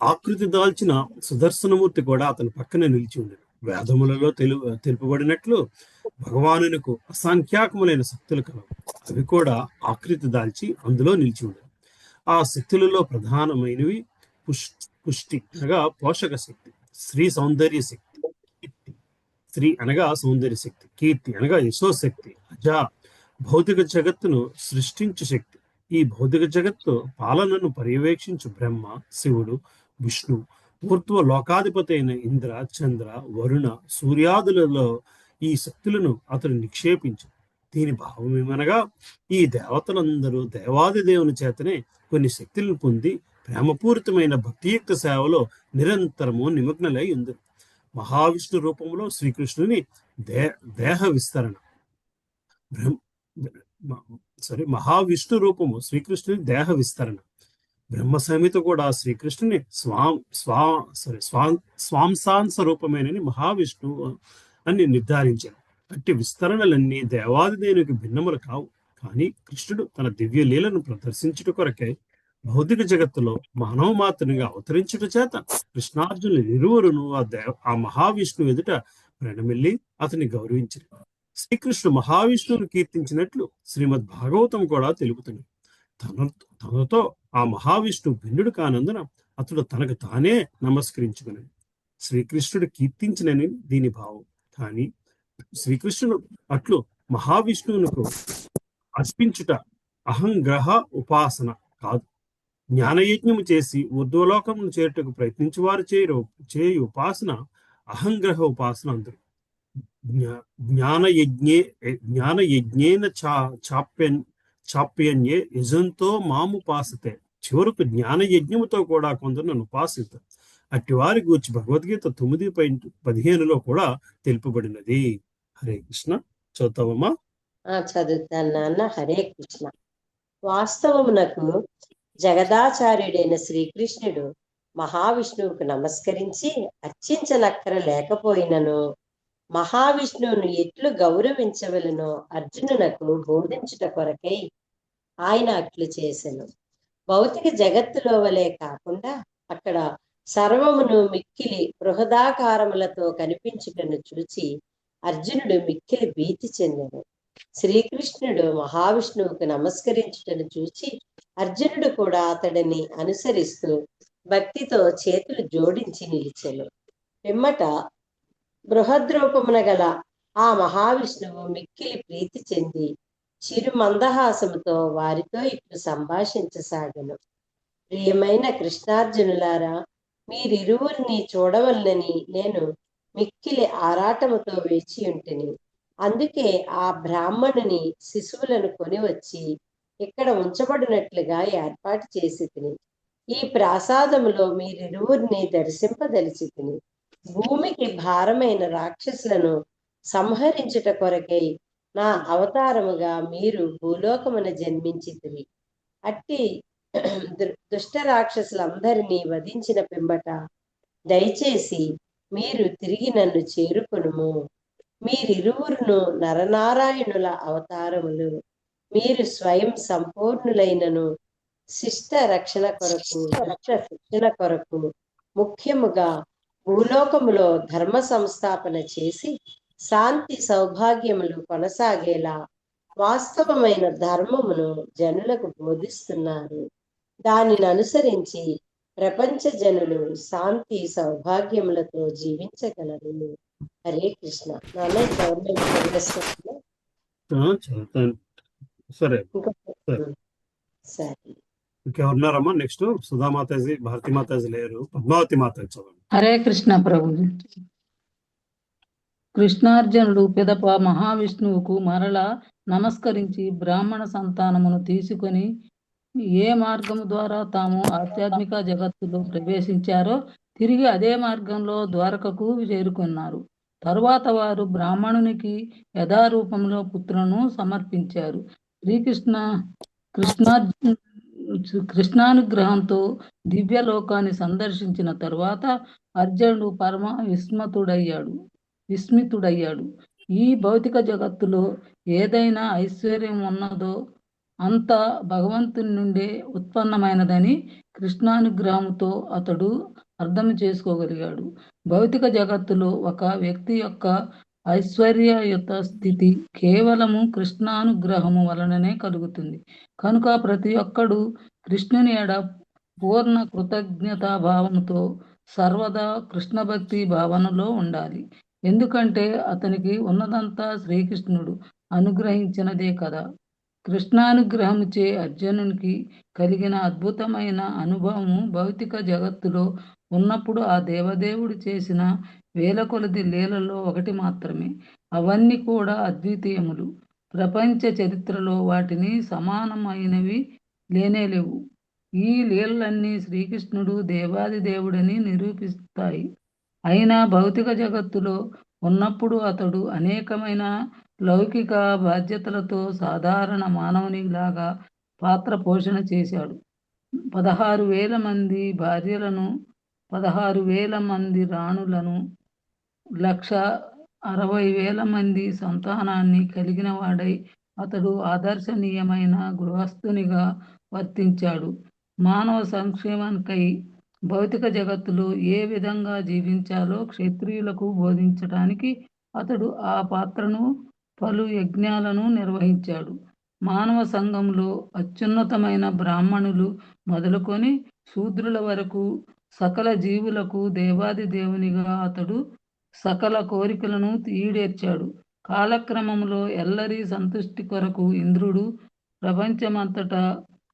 ఆకృతి దాల్చిన సుదర్శనమూర్తి కూడా అతని పక్కనే నిలిచి ఉండేది. వేదములలో తెలుపబడినట్లు భగవానునికి అసంఖ్యాకములైన శక్తులు కలవు. అవి కూడా ఆకృతి దాల్చి అందులో నిలిచి ఉండేవి. ఆ శక్తులలో ప్రధానమైనవి పుష్టి అనగా పోషక శక్తి, శ్రీ సౌందర్య శక్తి, శ్రీ అనగా సౌందర్య శక్తి, కీర్తి అనగా యశోశక్తి, అజ భౌతిక జగత్తును సృష్టించు శక్తి. ఈ భౌతిక జగత్తు పాలనను పర్యవేక్షించు బ్రహ్మ, శివుడు, విష్ణు, ఊర్ధ్వ లోకాధిపతి అయిన ఇంద్ర, చంద్ర, వరుణ, సూర్యాదులలో ఈ శక్తులను అతడు నిక్షేపించు. దీని భావం ఏమనగా ఈ దేవతలందరూ దేవాది దేవుని చేతనే కొన్ని శక్తులను పొంది ప్రేమపూరితమైన భక్తియుక్త సేవలో నిరంతరము నిమగ్నలై ఉందరు. మహావిష్ణు రూపంలో శ్రీకృష్ణుని దేహ విస్తరణ మహావిష్ణు రూపము శ్రీకృష్ణుని దేహ విస్తరణ. బ్రహ్మ సంహిత కూడా శ్రీకృష్ణుని స్వాంసాంశ రూపమేనని మహావిష్ణువు అని నిర్ధారించారు. అట్టి విస్తరణలన్నీ దేవాది దేవునికి భిన్నములు కావు. కానీ కృష్ణుడు తన దివ్య లీలను ప్రదర్శించుట కొరకే భౌతిక జగత్తులో మానవ మాత్రునిగా అవతరించుట చేత కృష్ణార్జునులు ఇరువురును ఆ మహావిష్ణువు ఎదుట ప్రణమిల్లి అతని గౌరవించారు. శ్రీకృష్ణుడు మహావిష్ణువును కీర్తించినట్లు శ్రీమద్ భాగవతం కూడా తెలుపుతుంది. తనతో ఆ మహావిష్ణువు భిన్నుడు కానందున అతడు తనకు తానే నమస్కరించుకున్నాడు. శ్రీకృష్ణుడు కీర్తించినని దీని భావం. కానీ శ్రీకృష్ణుడు అట్లు మహావిష్ణువునకు అర్పించుట అహంగ్రహ ఉపాసన కాదు. జ్ఞానయజ్ఞము చేసి ఊర్ధ్వలోకమును చేరుటకు ప్రయత్నించి వారు చేయు ఉపాసన అహంగ్రహ ఉపాసన అందరు. జ్ఞానయజ్ఞేన చాప్యన్యే యజంతో మాముపాసతే. చివరకు జ్ఞానయజ్ఞముతో కూడా కొందరు నన్ను ఉపాసిస్తారు. అట్టి వారి గూర్చి భగవద్గీత 9:15 కూడా తెలుపబడినది. హరే కృష్ణ. చదువుతావమ్మా?
చదువుతాను నాన్న. హరే కృష్ణ. వాస్తవమునకు జగదాచార్యుడైన శ్రీకృష్ణుడు మహావిష్ణువుకు నమస్కరించి అర్చించనక్కర లేకపోయినను మహావిష్ణువును ఎట్లు గౌరవించవలనో అర్జునునకు బోధించుట కొరకై ఆయన అట్లు చేసెను. భౌతిక జగత్తులో వలె కాకుండా అక్కడ సర్వమును మిక్కిలి బృహదాకారములతో కనిపించుటను చూచి అర్జునుడు మిక్కిలి భీతి చెందెను. శ్రీకృష్ణుడు మహావిష్ణువుకు నమస్కరించుటను చూచి అర్జునుడు కూడా అతడిని అనుసరిస్తూ భక్తితో చేతులు జోడించి నిలిచెను. పిమ్మట బృహద్రూపమున గల ఆ మహావిష్ణువు మిక్కిలి ప్రీతి చెంది చిరు మందహాసముతో వారితో ఇట్లు సంభాషించసాగెను. ప్రియమైన కృష్ణార్జునులారా, మీరిరువురిని చూడవలనని నేను మిక్కిలి ఆరాటముతో వేచి ఉంటిని. అందుకే ఆ బ్రాహ్మణుని శిశువులను కొని వచ్చి ఇక్కడ ఉంచబడినట్లుగా ఏర్పాటు చేసి తిని ఈ ప్రాసాదములో మీరిరువురిని దర్శింపదలిచి తిని భూమికి భారమైన రాక్షసులను సంహరించుట కొరకై నా అవతారముగా మీరు భూలోకమున జన్మించితిరి. అట్టి దుష్ట రాక్షసులందరినీ వధించిన పిమ్మట దయచేసి మీరు తిరిగి నన్ను చేరుకొనుము. మీరిరువురును నరనారాయణుల అవతారములు. మీరు స్వయం సంపూర్ణులైనను శిష్ట రక్షణ కొరకు శిక్షణ కొరకు ముఖ్యముగా భూలోకములో ధర్మ సంస్థాపన చేసి శాంతి సౌభాగ్యములు కొనసాగేలా వాస్తవమైన ధర్మమును జనులకు బోధిస్తున్నారు. దానిని అనుసరించి ప్రపంచ జనులు శాంతి సౌభాగ్యములతో జీవించగలరు. హరే కృష్ణ. నాన్న
సరే
సరే.
ఇంకెవరున్నారమ్మా? నెక్స్ట్ సుధామాతాజీ, భారతీ మాతాజీ లేరు. పద్మావతి మాతాజీ చదవండి.
హరే కృష్ణ ప్రభుజీ. కృష్ణార్జునుడు పిదప మహావిష్ణువుకు మరల నమస్కరించి బ్రాహ్మణ సంతానమును తీసుకొని ఏ మార్గము ద్వారా తాము ఆధ్యాత్మిక జగత్తులో ప్రవేశించారో తిరిగి అదే మార్గంలో ద్వారకకు చేరుకున్నారు. తరువాత వారు బ్రాహ్మణునికి యథారూపంలో పుత్రులను సమర్పించారు. కృష్ణానుగ్రహంతో దివ్యలోకాన్ని సందర్శించిన తరువాత అర్జునుడు పరమ విస్మితుడయ్యాడు. ఈ భౌతిక జగత్తులో ఏదైనా ఐశ్వర్యం ఉన్నదో అంత భగవంతుని నుండే ఉత్పన్నమైనదని కృష్ణానుగ్రహంతో అతడు అర్థం చేసుకోగలిగాడు. భౌతిక జగత్తులో ఒక వ్యక్తి యొక్క ఐశ్వర్యయుత స్థితి కేవలము కృష్ణానుగ్రహము వలననే కలుగుతుంది. కనుక ప్రతి ఒక్కడు కృష్ణుని ఎడ పూర్ణ కృతజ్ఞతా భావంతో సర్వదా కృష్ణ భక్తి భావనలో ఉండాలి. ఎందుకంటే అతనికి ఉన్నదంతా శ్రీకృష్ణుడు అనుగ్రహించినదే కదా. కృష్ణానుగ్రహముచే అర్జునునికి కలిగిన అద్భుతమైన అనుభవము భౌతిక జగత్తులో ఉన్నప్పుడు ఆ దేవదేవుడు చేసిన వేల కొలది లీలలో ఒకటి మాత్రమే. అవన్నీ కూడా అద్వితీయములు. ప్రపంచ చరిత్రలో వాటిని సమానమైనవి లేనేలేవు. ఈ లీలలన్నీ శ్రీకృష్ణుడు దేవాది దేవుడని నిరూపిస్తాయి. అయినా భౌతిక జగత్తులో ఉన్నప్పుడు అతడు అనేకమైన లౌకిక బాధ్యతలతో సాధారణ మానవునిలాగా పాత్ర పోషణ చేశాడు. 16,000 మంది భార్యలను, 16,000 మంది రాణులను, 1,60,000 మంది సంతానాన్ని కలిగిన వాడై అతడు ఆదర్శనీయమైన గృహస్థునిగా వర్తించాడు. మానవ సంక్షేమానికై భౌతిక జగత్తులో ఏ విధంగా జీవించాలో క్షత్రియులకు బోధించడానికి అతడు ఆ పాత్రను పలు యజ్ఞాలను నిర్వహించాడు. మానవ సంఘంలో అత్యున్నతమైన బ్రాహ్మణులు మొదలుకొని శూద్రుల వరకు సకల జీవులకు దేవాది దేవునిగా అతడు సకల కోరికలను ఈడేర్చాడు. కాలక్రమంలో ఎల్లరి సంతుష్టి కొరకు ఇంద్రుడు ప్రపంచమంతటా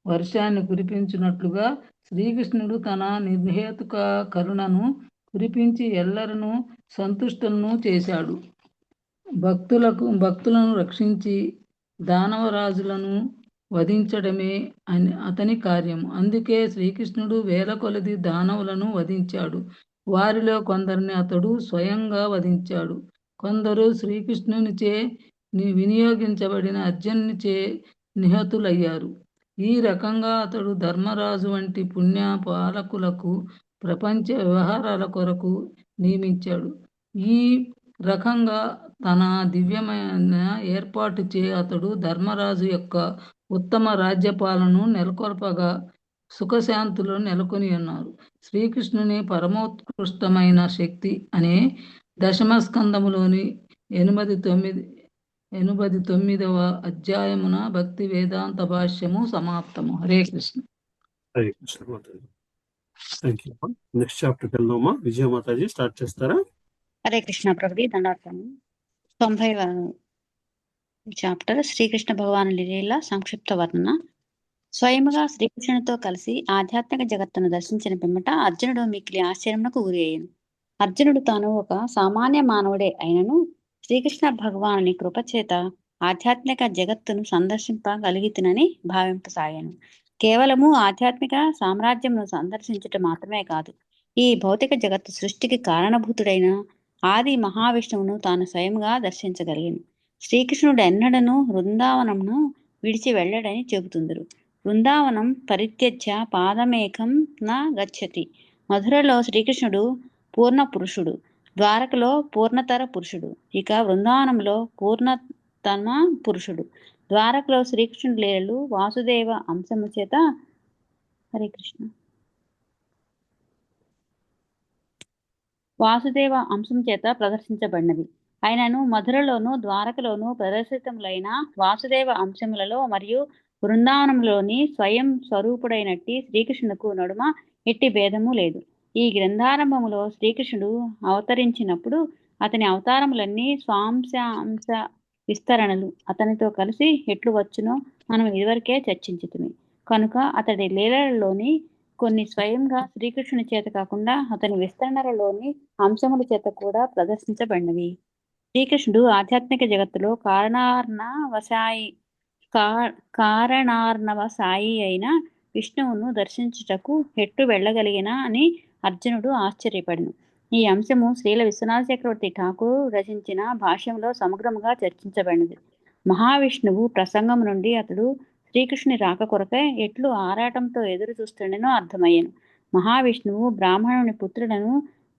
వర్షాన్ని కురిపించినట్లుగా శ్రీకృష్ణుడు తన నిర్హేతుక కరుణను కురిపించి ఎల్లరను సంతుష్టులను చేశాడు. భక్తులను రక్షించి దానవరాజులను
వధించడమే అతని కార్యం. అందుకే శ్రీకృష్ణుడు వేల కొలది దానవులను వధించాడు. వారిలో కొందరిని అతడు స్వయంగా వధించాడు. కొందరు శ్రీకృష్ణునిచే వినియోగించబడిన అర్జునునిచే నిహతులయ్యారు. ఈ రకంగా అతడు ధర్మరాజు వంటి పుణ్య పాలకులకు ప్రపంచ వ్యవహారాల కొరకు నియమించాడు. ఈ రకంగా తన దివ్యమైన ఏర్పాటుచే అతడు ధర్మరాజు యొక్క ఉత్తమ రాజ్యపాలనను నెలకొల్పగా సుఖశాంతులు నెలకొని ఉన్నారు. శ్రీకృష్ణుని పరమోత్కృష్టమైన శక్తి అనే దశమ స్కందములోని 89వ అధ్యాయమున భక్తి వేదాంత భాష్యము సమాప్తము. Hare Krishna.
Hare Krishna. Thank you. Next చాప్టర్కి వెళ్దామా? విజయమాతాజీ స్టార్ట్ చేస్తారా?
హరే కృష్ణ ప్రభుజీ, దండార్థం. 90వ చాప్టర్ శ్రీకృష్ణ భగవాను లీల సంక్షిప్త వర్ణన. స్వయముగా శ్రీకృష్ణునితో కలిసి ఆధ్యాత్మిక జగత్తును దర్శించిన పిమ్మట అర్జునుడు మిక్కిలి ఆశ్చర్యమునకు గురి అయ్యను. అర్జునుడు తాను ఒక సామాన్య మానవుడే అయినను శ్రీకృష్ణ భగవానుని కృపచేత ఆధ్యాత్మిక జగత్తును సందర్శింపగలిగితునని భావింపసాగాను. కేవలము ఆధ్యాత్మిక సామ్రాజ్యమును సందర్శించటం మాత్రమే కాదు, ఈ భౌతిక జగత్తు సృష్టికి కారణభూతుడైన ఆది మహావిష్ణువును తాను స్వయంగా దర్శించగలిగాను. శ్రీకృష్ణుడు ఎన్నడను బృందావనంను విడిచి వెళ్ళడని చెబుతుందరు. బృందావనం పరిత్యజ్య పాదమేకం న గచ్చతి. మధురలో శ్రీకృష్ణుడు పూర్ణ పురుషుడు, ద్వారకలో పూర్ణతర పురుషుడు, ఇక బృందావనంలో పూర్ణతమ పురుషుడు. ద్వారకలో శ్రీకృష్ణుడి లీలలు వాసుదేవ అంశము చేత హరే కృష్ణ వాసుదేవ అంశం చేత ప్రదర్శించబడినవి. అయినను మధురలోను ద్వారకలోను ప్రదర్శితములైన వాసుదేవ అంశములలో మరియు బృందావనంలోని స్వయం స్వరూపుడైనట్టి శ్రీకృష్ణునకు నడుమ ఎట్టి భేదము లేదు. ఈ గ్రంథారంభములో శ్రీకృష్ణుడు అవతరించినప్పుడు అతని అవతారములన్నీ స్వాంశాంశ విస్తరణలు అతనితో కలిసి ఎట్లు వచ్చునో మనం ఇదివరకే చర్చించుతుమి. కనుక అతడి లీలలలోని కొన్ని స్వయంగా శ్రీకృష్ణుని చేత కాకుండా అతని విస్తరణలలోని అంశముల చేత కూడా ప్రదర్శించబడినవి. శ్రీకృష్ణుడు ఆధ్యాత్మిక జగత్తులో కారణార్ణవ సాయి అయిన విష్ణువును దర్శించుటకు ఎట్టు వెళ్ళగలిగిన అని అర్జునుడు ఆశ్చర్యపడను. ఈ అంశము శ్రీల విశ్వనాథ చక్రవర్తి ఠాకూర్ రచించిన భాష్యంలో సమగ్రముగా చర్చించబడినది. మహావిష్ణువు ప్రసంగం నుండి అతడు శ్రీకృష్ణుని రాక కొరకై ఎట్లు ఆరాటంతో ఎదురు చూస్తుండేనో అర్థమయ్యను. మహావిష్ణువు బ్రాహ్మణుని పుత్రులను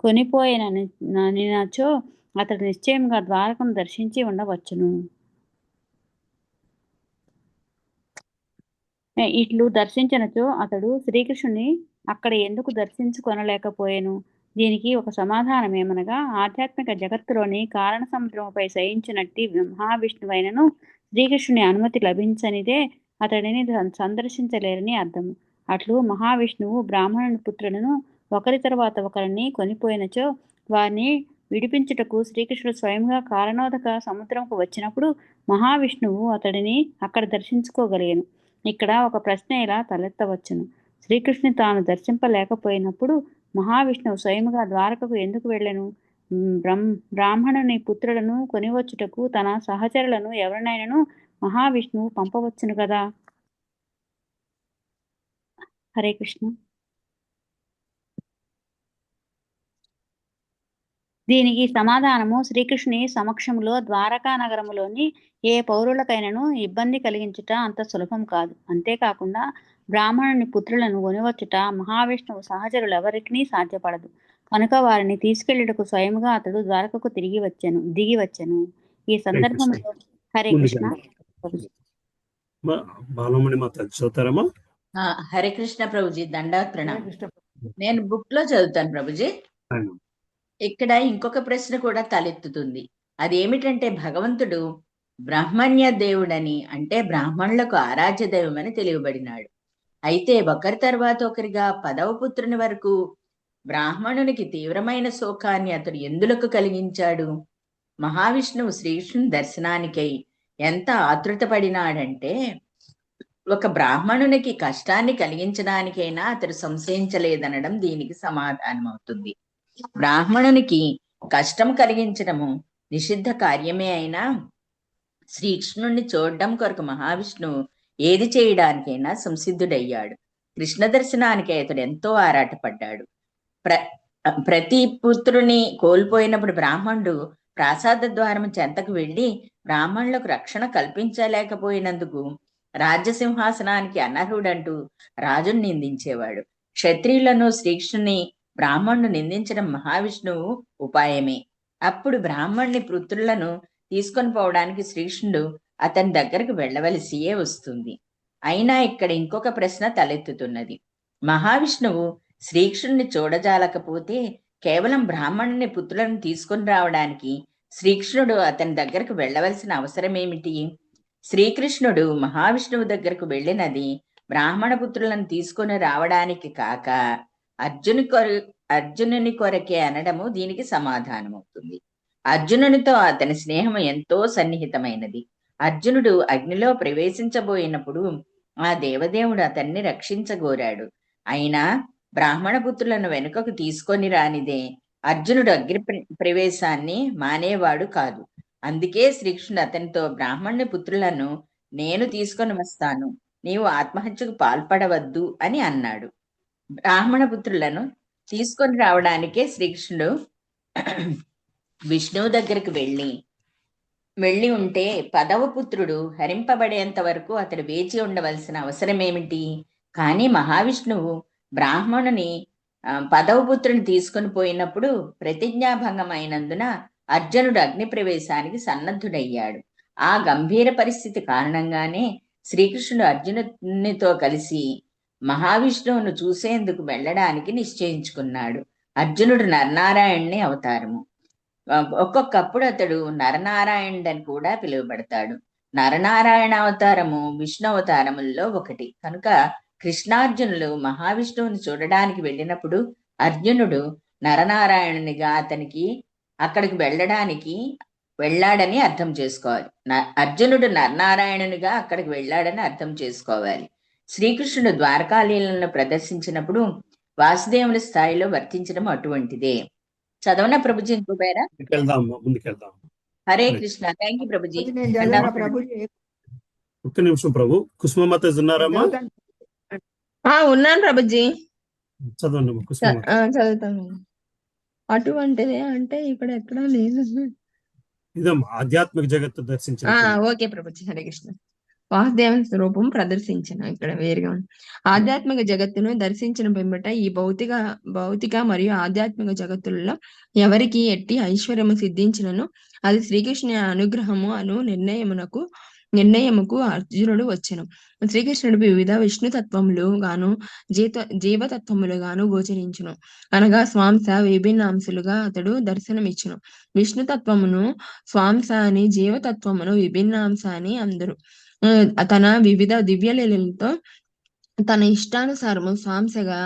కొనిపోయినచో అతడు నిశ్చయంగా ద్వారకను దర్శించి ఉండవచ్చును. ఇట్లు దర్శించినచో అతడు శ్రీకృష్ణుని అక్కడ ఎందుకు దర్శించుకొనలేకపోయాను? దీనికి ఒక సమాధానం ఏమనగా, ఆధ్యాత్మిక జగత్తులోని కారణ సముద్రముపై శయించినట్టి మహావిష్ణువైనను శ్రీకృష్ణుని అనుమతి లభించనిదే అతడిని సందర్శించలేరని అర్థము. అట్లు మహావిష్ణువు బ్రాహ్మణుని పుత్రులను ఒకరి తర్వాత ఒకరిని కొనిపోయినచో వారిని విడిపించుటకు శ్రీకృష్ణుడు స్వయంగా కారణోదక సముద్రంకు వచ్చినప్పుడు మహావిష్ణువు అతడిని అక్కడ దర్శించుకోగలిగాను. ఇక్కడ ఒక ప్రశ్న ఇలా తలెత్తవచ్చును. శ్రీకృష్ణుని తాను దర్శింపలేకపోయినప్పుడు మహావిష్ణువు స్వయముగా ద్వారకకు ఎందుకు వెళ్ళెను? బ్రాహ్మణుని పుత్రులను కొనివచ్చుటకు తన సహచరులను ఎవరినైనాను మహావిష్ణువు పంపవచ్చును కదా. హరే కృష్ణ. దీనికి సమాధానము శ్రీకృష్ణుని సమక్షంలో ద్వారకా నగరములోని ఏ పౌరులకైనాను ఇబ్బంది కలిగించుట అంత సులభం కాదు. అంతేకాకుండా బ్రాహ్మణుని పుత్రులను కొనివచ్చుట మహావిష్ణువు సహచరులు ఎవరికి సాధ్యపడదు. కనుక వారిని తీసుకెళ్లుటకు స్వయముగా అతడు ద్వారకకు దిగి వచ్చెను. ఈ సందర్భంలో హరే కృష్ణ.
హరే కృష్ణ ప్రభుజీ, దండాత్ ప్రణామం. నేను బుక్ లో చదువుతాను ప్రభుజీ. ఇక్కడ ఇంకొక ప్రశ్న కూడా తలెత్తుతుంది. అదేమిటంటే, భగవంతుడు బ్రాహ్మణ్య దేవుడని, అంటే బ్రాహ్మణులకు ఆరాధ్య దైవమని తెలియబడినాడు. అయితే ఒకరి తర్వాత ఒకరిగా 10వ పుత్రుని వరకు బ్రాహ్మణునికి తీవ్రమైన శోకాన్ని అతడు ఎందులకు కలిగించాడు? మహావిష్ణువు శ్రీకృష్ణుని దర్శనానికై ఎంత ఆతృత పడినాడంటే, ఒక బ్రాహ్మణునికి కష్టాన్ని కలిగించడానికైనా అతడు సంశయించలేదనడం దీనికి సమాధానం అవుతుంది. బ్రాహ్మణునికి కష్టం కలిగించడము నిషిద్ధ కార్యమే అయినా శ్రీకృష్ణుణ్ణి చూడడం కొరకు మహావిష్ణువు ఏది చేయడానికైనా సంసిద్ధుడయ్యాడు. కృష్ణ దర్శనానికి అతడు ఎంతో ఆరాటపడ్డాడు. ప్రతి పుత్రుని కోల్పోయినప్పుడు బ్రాహ్మణుడు ప్రాసాద ద్వారం చెంతకు వెళ్లి బ్రాహ్మణులకు రక్షణ కల్పించలేకపోయినందుకు రాజ్యసింహాసనానికి అనర్హుడంటూ రాజును నిందించేవాడు. క్షత్రియులను శ్రీకృష్ణుని బ్రాహ్మణుడు నిందించడం మహావిష్ణువు ఉపాయమే. అప్పుడు బ్రాహ్మణుని పుత్రులను తీసుకొని పోవడానికి శ్రీకృష్ణుడు అతని దగ్గరకు వెళ్ళవలసియే వస్తుంది. అయినా ఇక్కడ ఇంకొక ప్రశ్న తలెత్తుతున్నది. మహావిష్ణువు శ్రీకృష్ణుని చూడజాలకపోతే కేవలం బ్రాహ్మణుని పుత్రులను తీసుకొని రావడానికి శ్రీకృష్ణుడు అతని దగ్గరకు వెళ్ళవలసిన అవసరం ఏమిటి? శ్రీకృష్ణుడు మహావిష్ణువు దగ్గరకు వెళ్ళినది బ్రాహ్మణ పుత్రులను తీసుకొని రావడానికి కాక అర్జునుని కొరకే అనడము దీనికి సమాధానం అవుతుంది. అర్జునునితో అతని స్నేహం ఎంతో సన్నిహితమైనది. అర్జునుడు అగ్నిలో ప్రవేశించబోయినప్పుడు ఆ దేవదేవుడు అతన్ని రక్షించగోరాడు. అయినా బ్రాహ్మణ పుత్రులను వెనుకకు తీసుకొని రానిదే అర్జునుడు అగ్ని ప్రవేశాన్ని మానేవాడు కాదు. అందుకే శ్రీకృష్ణుడు అతనితో బ్రాహ్మణుని పుత్రులను నేను తీసుకొని వస్తాను, నీవు ఆత్మహత్యకు పాల్పడవద్దు అని అన్నాడు. బ్రాహ్మణ పుత్రులను తీసుకొని రావడానికే శ్రీకృష్ణుడు విష్ణువు దగ్గరకు వెళ్ళి ఉంటే 10వ పుత్రుడు హరింపబడేంత వరకు అతడు వేచి ఉండవలసిన అవసరం ఏమిటి? కానీ మహావిష్ణువు బ్రాహ్మణుని 10వ పుత్రుని తీసుకొని పోయినప్పుడు ప్రతిజ్ఞాభంగం అయినందున అర్జునుడు అగ్ని ప్రవేశానికి సన్నద్ధుడయ్యాడు. ఆ గంభీర పరిస్థితి కారణంగానే శ్రీకృష్ణుడు అర్జునునితో కలిసి మహావిష్ణువును చూసేందుకు వెళ్ళడానికి నిశ్చయించుకున్నాడు. అర్జునుడు నరనారాయణుని అవతారము. ఒక్కొక్కప్పుడు అతడు నరనారాయణుడని కూడా పిలువబడతాడు. నరనారాయణ అవతారము విష్ణు అవతారముల్లో ఒకటి కనుక కృష్ణార్జునులు మహావిష్ణువుని చూడడానికి వెళ్ళినప్పుడు అర్జునుడు నరనారాయణునిగా అక్కడికి వెళ్ళాడని అర్థం చేసుకోవాలి. అర్జునుడు నరనారాయణునిగా అక్కడికి వెళ్ళాడని అర్థం చేసుకోవాలి. శ్రీకృష్ణుడు ద్వారకాలీలను ప్రదర్శించినప్పుడు వాసుదేవుని స్థాయిలో వర్తించడం అటువంటిదే. చదవన ప్రభుజీ ఇంకోబేరా? హరే కృష్ణ. Thank you Prabhuji.
ఒక్క నిమిషం ప్రభు. కుసుమమాత ఉన్నారమ్మా?
ఉన్నాను ప్రభుజీ.
చదవండి
చదువుతాను. అటువంటిదే అంటే ఇక్కడ ఎక్కడ లేదు.
ఇదమ్మా ఆధ్యాత్మిక జగత్తు దర్శించిన.
ఓకే ప్రభుజీ. హరే కృష్ణ. వాసుదేవుని స్వరూపం ప్రదర్శించిన ఇక్కడ వేరుగా ఉంది. ఆధ్యాత్మిక జగత్తును దర్శించిన పిమ్మట ఈ భౌతిక మరియు ఆధ్యాత్మిక జగత్తులలో ఎవరికి ఎట్టి ఐశ్వర్యము సిద్ధించినను అది శ్రీకృష్ణుని అనుగ్రహము అను నిర్ణయముకు అర్జునుడు వచ్చెను. శ్రీకృష్ణుడు వివిధ విష్ణుతత్వములు గాను జీవతత్వములు గాను గోచరించును. అనగా స్వాంస విభిన్నాంశలుగా అతడు దర్శనమిచ్చును. విష్ణుతత్వమును స్వాంస అని, జీవతత్వమును విభిన్నాంశ అని అందరు. తన వివిధ దివ్యలీలతో తన ఇష్టానుసారము స్వాంసగా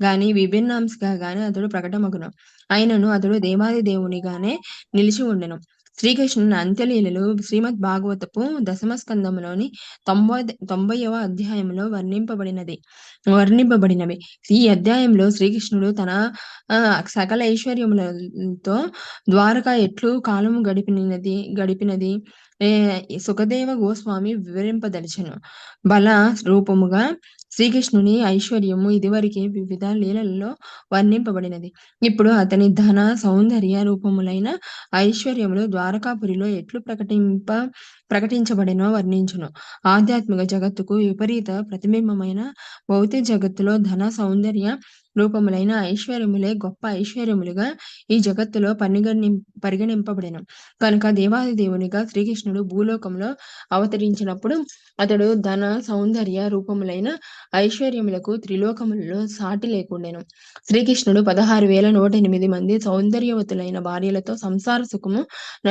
గాని విభిన్నాంశగా గాని అతడు ప్రకటమగును. అయినను అతడు దేవాది దేవునిగానే నిలిచి ఉండెను. శ్రీకృష్ణుని అంత్యలీలలు శ్రీమద్ భాగవతపు 10వ స్కందములోని 90వ అధ్యాయంలో వర్ణింపబడినవి. ఈ అధ్యాయంలో శ్రీకృష్ణుడు తన సకల ఐశ్వర్యములతో ద్వారక ఎట్లు కాలము గడిపినది సుఖదేవ గోస్వామి వివరింపదలిచెను. బల రూపముగా శ్రీకృష్ణుని ఐశ్వర్యము ఇదివరకే వివిధ లీలలలో వర్ణింపబడినది. ఇప్పుడు అతని ధన సౌందర్య రూపములైన ఐశ్వర్యములు ద్వారకాపురిలో ఎట్లు ప్రకటించబడినో వర్ణించును. ఆధ్యాత్మిక జగత్తుకు విపరీత ప్రతిబింబమైన భౌతిక జగత్తులో ధన సౌందర్య రూపములైన ఐశ్వర్యములే గొప్ప ఐశ్వర్యములుగా ఈ జగత్తులో పరిగణింపబడిన కనుక దేవాది దేవునిగా శ్రీకృష్ణుడు భూలోకంలో అవతరించినప్పుడు అతడు ధన సౌందర్య రూపములైన ఐశ్వర్యములకు త్రిలోకములలో సాటి లేకుండెను. శ్రీకృష్ణుడు 16,108 మంది సౌందర్యవతులైన భార్యలతో సంసార సుఖము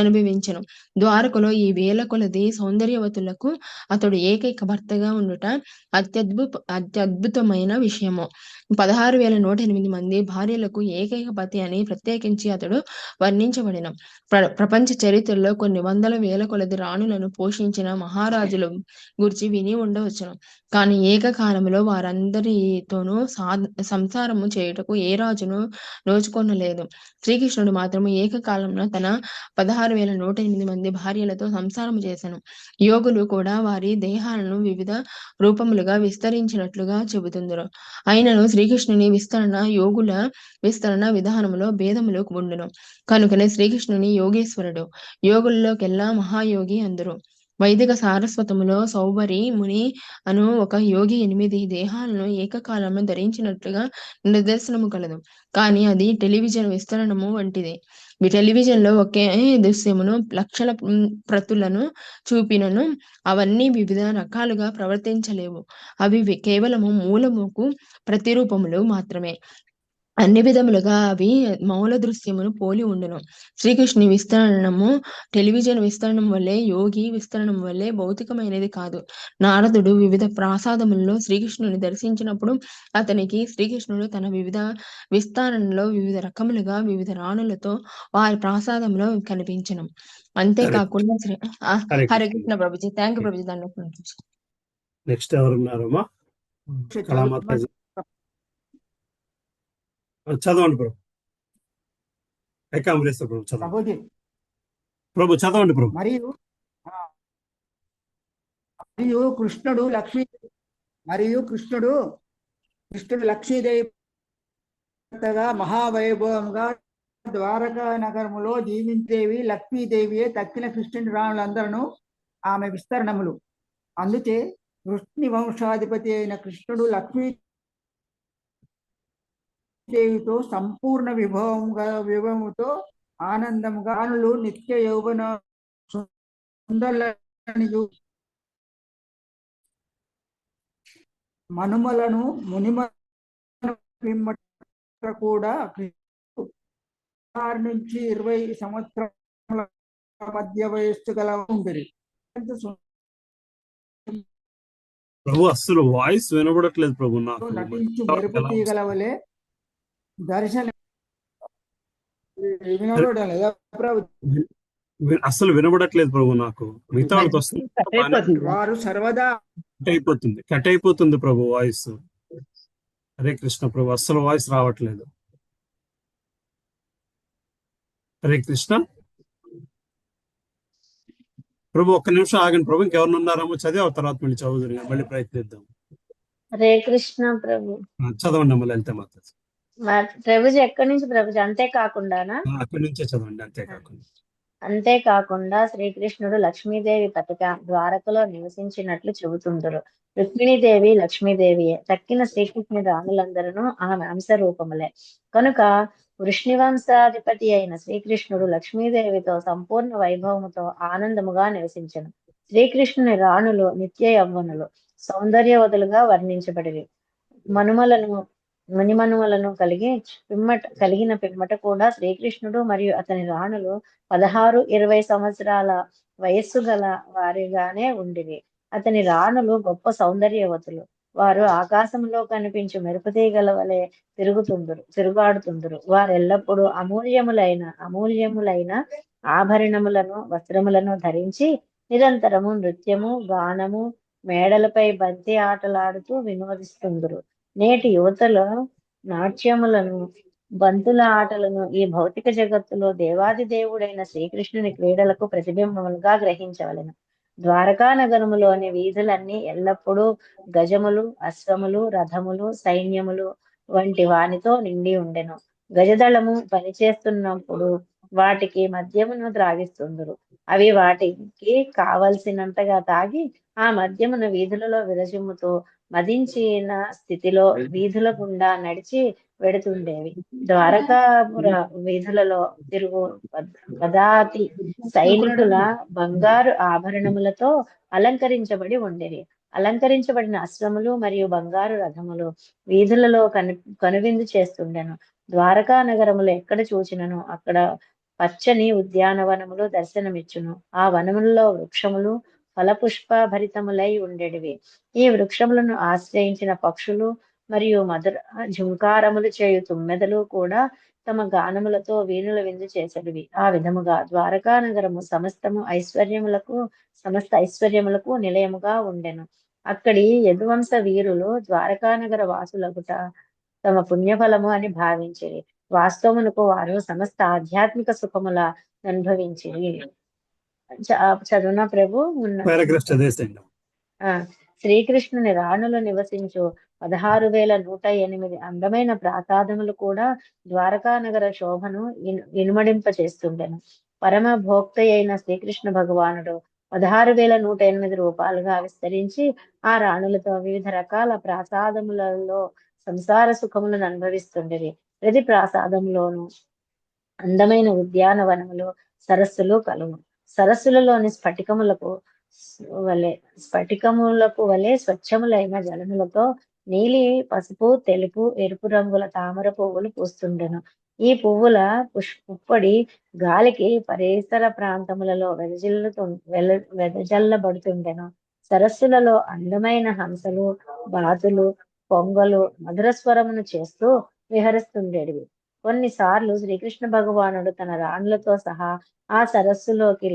అనుభవించెను. ద్వారకలో ఈ వేల కొలది సౌందర్యవతులకు అతడు ఏకైక భర్తగా ఉండుట అత్యద్భుతమైన విషయము. 16,108 మంది భార్యలకు ఏకైక పతి అని ప్రత్యేకించి అతడు వర్ణించబడిన. ప్రపంచ చరిత్రలో కొన్ని వందల వేల కొలది రాణులను పోషించిన మహారాజుల గురించి విని ఉండవచ్చును. కానీ ఏకకాలంలో వారందరితోనూ సంసారము చేయుటకు ఏ రాజును నోచుకొనలేదు. శ్రీకృష్ణుడు మాత్రము ఏకకాలంలో తన 16,108 మంది భార్యలతో సంసారము చేసెను. యోగులు కూడా వారి దేహాలను వివిధ రూపములుగా విస్తరించినట్లుగా చెబుతుందరు. అయినను శ్రీకృష్ణుని విస్తరణ యోగుల విస్తరణ విధానములో భేదములు ఉండును. కనుకనే శ్రీకృష్ణుని యోగేశ్వరుడు, యోగుల్లోకెల్లా మహాయోగి అందరు. వైదిక సారస్వతములో సౌబరి ముని అను ఒక యోగి 8 దేహాలను ఏకకాలంలో ధరించినట్లుగా నిదర్శనము కలదు. కానీ అది టెలివిజన్ విస్తరణము వంటిది. టెలివిజన్ లో ఒకే దృశ్యమును లక్షల ప్రతులను చూపినను అవన్నీ వివిధ రకాలుగా ప్రవర్తించలేవు. అవి కేవలము మూలముకు ప్రతిరూపములు మాత్రమే. అన్ని విధములుగా అవి మౌల దృశ్యమును పోలి ఉండును. శ్రీకృష్ణుని విస్తరణము టెలివిజన్ విస్తరణం వల్లే, యోగి విస్తరణం వల్లే భౌతికమైనది కాదు. నారదుడు వివిధ ప్రాసాదములలో శ్రీకృష్ణుని దర్శించినప్పుడు అతనికి శ్రీకృష్ణుడు తన వివిధ విస్తరణలో వివిధ రకములుగా వివిధ రాణులతో వారి ప్రాసాదంలో కనిపించను. అంతేకాకుండా హరే కృష్ణ ప్రభుజీ. Thank you Prabhuji. దాన్ని
నెక్స్ట్ ఎవరున్నారమ్మా? కళామాతాజీ చదవండి ప్రభు. ఏకాంబరేశ్వర ప్రభు చదవండి. ప్రభు చదవండి ప్రభు.
మరియు కృష్ణుడు లక్ష్మీదేవి మహావైభవంగా ద్వారకా నగరములో జీవించేవి లక్ష్మీదేవియే తక్కిన కృష్ణుని రాణులందరూ ఆమె విస్తరణములు. అందుచే కృష్ణుని వంశాధిపతి అయిన కృష్ణుడు లక్ష్మీ దేవితో సంపూర్ణ విభవముతో ఆనందముగా రాణులు నిత్య యౌవన సుందరులను మనుమలను మునిమల కూడా 6 నుంచి 20 సంవత్సరాల మధ్య వయస్సు గల ఉండేది.
ప్రభు అస్సలు వాయిస్ వినబడట్లేదు ప్రభు. నాకు
నటించు మెరుపు తీగల వలె దర్శనం
అస్సలు వినబడట్లేదు ప్రభు నాకు. మిగతా వాళ్ళకి వస్తుంది,
వారు సర్వదా
కట్ అయిపోతుంది ప్రభు వాయిస్. హరే కృష్ణ ప్రభు. అస్సలు వాయిస్ రావట్లేదు. హరే కృష్ణ ప్రభు. ఒక్క నిమిషం ఆగండి ప్రభు. ఇంకెవరిని ఉన్నారేమో చదివి తర్వాత మళ్ళీ చదువుదురు, మళ్ళీ ప్రయత్నిద్దాం.
హరే కృష్ణ ప్రభు.
చదవండి అమ్మ లలిత మాత.
ప్రభుజీ ఎక్కడి నుంచి ప్రభుజీ? అంతేకాకుండానా?
అక్కడి నుంచే చదవండి.
అంతేకాకుండా శ్రీకృష్ణుడు లక్ష్మీదేవి పతిక ద్వారకలో నివసించినట్లు చెబుతుందరు. రుక్మిణీదేవి లక్ష్మీదేవియే. తక్కిన శ్రీకృష్ణుడి రాణులందరూ ఆమె అంశ రూపములే. కనుక వృష్ణివంశాధిపతి అయిన శ్రీకృష్ణుడు లక్ష్మీదేవితో సంపూర్ణ వైభవముతో ఆనందముగా నివసించను. శ్రీకృష్ణుని రాణులు నిత్య యవ్వనులు, సౌందర్యవతులుగా వర్ణించబడివి. మునిమనుమలను కలిగిన పిమ్మట కూడా శ్రీకృష్ణుడు మరియు అతని రాణులు 16-20 సంవత్సరాల వయస్సు గల వారిగానే ఉండివి. అతని రాణులు గొప్ప సౌందర్యవతులు. వారు ఆకాశంలో కనిపించు మెరుపుతీగల వలె తిరుగాడుతుందురు. వారెల్లప్పుడూ అమూల్యములైన ఆభరణములను వస్త్రములను ధరించి నిరంతరము నృత్యము, గానము, మేడలపై బంతి ఆటలాడుతూ వినోదిస్తుందురు. నేటి యువతలో నాట్యములను, బంతుల ఆటలను ఈ భౌతిక జగత్తులో దేవాది దేవుడైన శ్రీకృష్ణుని క్రీడలకు ప్రతిబింబములుగా గ్రహించవలెను. ద్వారకా నగరములోని వీధులన్నీ ఎల్లప్పుడూ గజములు, అశ్వములు, రథములు, సైన్యములు వంటి వానితో నిండి ఉండెను. గజదళము పనిచేస్తున్నప్పుడు వాటికి మద్యమును త్రాగిస్తుందురు. అవి వాటికి కావలసినంతగా తాగి ఆ మద్యమును వీధులలో విరజిమ్ముతూ మదించిన స్థితిలో వీధుల గుండా నడిచి వెడుతుండేవి. ద్వారకాపుర వీధులలో తిరుగు పదాతి సైనికుల బంగారు ఆభరణములతో అలంకరించబడి ఉండేవి. అలంకరించబడిన అశ్వములు మరియు బంగారు రథములు వీధులలో కనువిందు చేస్తుండెను. ద్వారకా నగరములు ఎక్కడ చూచినను అక్కడ పచ్చని ఉద్యానవనములు దర్శనమిచ్చును. ఆ వనములలో వృక్షములు ఫలపుష్ప భరితములై ఉండేటివి. ఈ వృక్షములను ఆశ్రయించిన పక్షులు మరియు మధుర ఝుంకారములు చేయు తుమ్మెదలు కూడా తమ గానములతో వీణుల విందు చేసేవి. ఆ విధముగా ద్వారకా నగరము సమస్త ఐశ్వర్యములకు నిలయముగా ఉండెను. అక్కడి యదువంశ వీరులు ద్వారకా నగర వాసులగుట తమ పుణ్యఫలము అని భావించిరి. వాస్తవమునకు వారు సమస్త ఆధ్యాత్మిక సుఖముల అనుభవించిరి. చదువునా ప్రభు శ్రీకృష్ణుని రాణులు నివసించు 16,108 అందమైన ప్రాసాదములు కూడా ద్వారకా నగర శోభను ఇనుమడింప చేస్తుండెను. పరమ భోక్త అయిన శ్రీకృష్ణ భగవానుడు 16,108 రూపాలుగా విస్తరించి ఆ రాణులతో వివిధ రకాల ప్రాసాదములలో సంసార సుఖములను అనుభవిస్తుండేది. ప్రతి ప్రాసాదంలోనూ అందమైన ఉద్యానవనములు, సరస్సులు కలువు. సరస్సులలోని స్ఫటికములకు వలె స్వచ్ఛములైన జలములతో నీలి, పసుపు, తెలుపు, ఎరుపు రంగుల తామర పువ్వులు పూస్తుండెను. ఈ పువ్వుల పుప్పొడి గాలికి పరిసర ప్రాంతములలో వెదజల్లబడుతుండెను. సరస్సులలో అందమైన హంసలు, బాతులు, పొంగలు మధుర స్వరమును చేస్తూ విహరిస్తుండేవి. కొన్నిసార్లు శ్రీకృష్ణ భగవానుడు తన రాణులతో సహా ఆ సరస్సులలోకి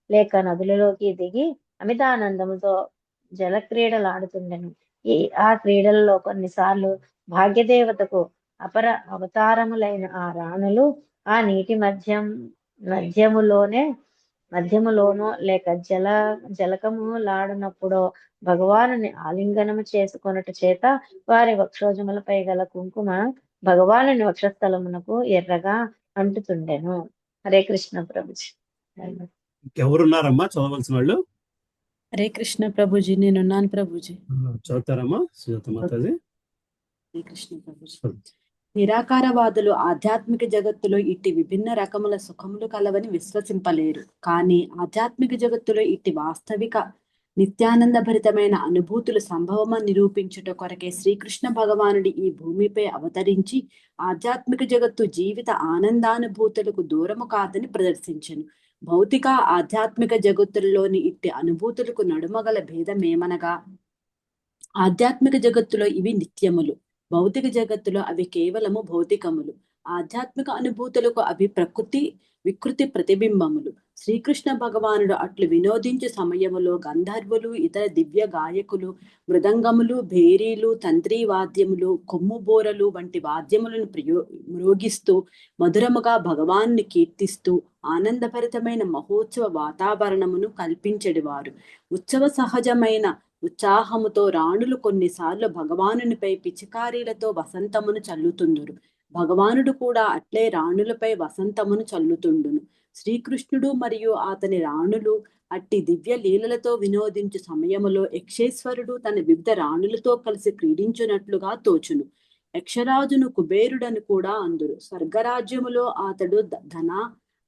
లేక నదులలోకి దిగి అమితానందముతో జల క్రీడలాడుతుండెను. ఆ క్రీడలలో కొన్నిసార్లు భాగ్యదేవతకు అపర అవతారములైన ఆ రాణులు ఆ నీటి మధ్యములోనో లేక జలకములాడినప్పుడో భగవానుని ఆలింగనము చేసుకొనుట చేత వారి వక్షోజములపై గల కుంకుమ భగవానుని వక్షస్థలమునకు ఎర్రగా అంటుతుండెను. హరే కృష్ణ ప్రభుజీ.
ఎవరున్నారమ్మా చదవలసిన వాళ్ళు?
హరే కృష్ణ ప్రభుజీ. నేనున్నాను ప్రభుజీ.
చదువుతారమ్మా సుజాత మాతాజీ.
హరే కృష్ణ ప్రభుజీ. నిరాకారవాదులు ఆధ్యాత్మిక జగత్తులో ఇట్టి విభిన్న రకముల సుఖములు కలవని విశ్వసింపలేరు. కానీ ఆధ్యాత్మిక జగత్తులో ఇట్టి వాస్తవిక నిత్యానందభరితమైన అనుభూతులు సంభవమని నిరూపించుట కొరకే శ్రీకృష్ణ భగవానుడి ఈ భూమిపై అవతరించి ఆధ్యాత్మిక జగత్తు జీవిత ఆనందానుభూతులకు దూరము కాదని ప్రదర్శించెను. భౌతిక ఆధ్యాత్మిక జగత్తులలోని ఇట్టి అనుభూతులకు నడుమగల భేదమేమనగా ఆధ్యాత్మిక జగత్తులో ఇవి నిత్యములు, భౌతిక జగత్తులో అవి కేవలము భౌతికములు. ఆధ్యాత్మిక అనుభూతులకు అవి వికృతి ప్రతిబింబములు. శ్రీకృష్ణ భగవానుడు అట్లు వినోదించే సమయములో గంధర్వులు, ఇతర దివ్య గాయకులు మృదంగములు, భేరీలు, తంత్రీ వాద్యములు, కొమ్ము బోరలు వంటి వాద్యములను మ్రోగిస్తూ మధురముగా భగవాన్ని కీర్తిస్తూ ఆనందభరితమైన మహోత్సవ వాతావరణమును కల్పించెడివారు. ఉత్సవ సహజమైన ఉత్సాహముతో రాణులు కొన్నిసార్లు భగవానునిపై పిచికారీలతో వసంతమును చల్లుతుందురు. భగవానుడు కూడా అట్లే రాణులపై వసంతమును చల్లుతుండును. శ్రీకృష్ణుడు మరియు అతని రాణులు అట్టి దివ్య లీలలతో వినోదించు సమయములో యక్షేశ్వరుడు తన వివిధ రాణులతో కలిసి క్రీడించున్నట్లుగా తోచును. యక్షరాజును కుబేరుడని కూడా అందురు. స్వర్గరాజ్యములో అతడు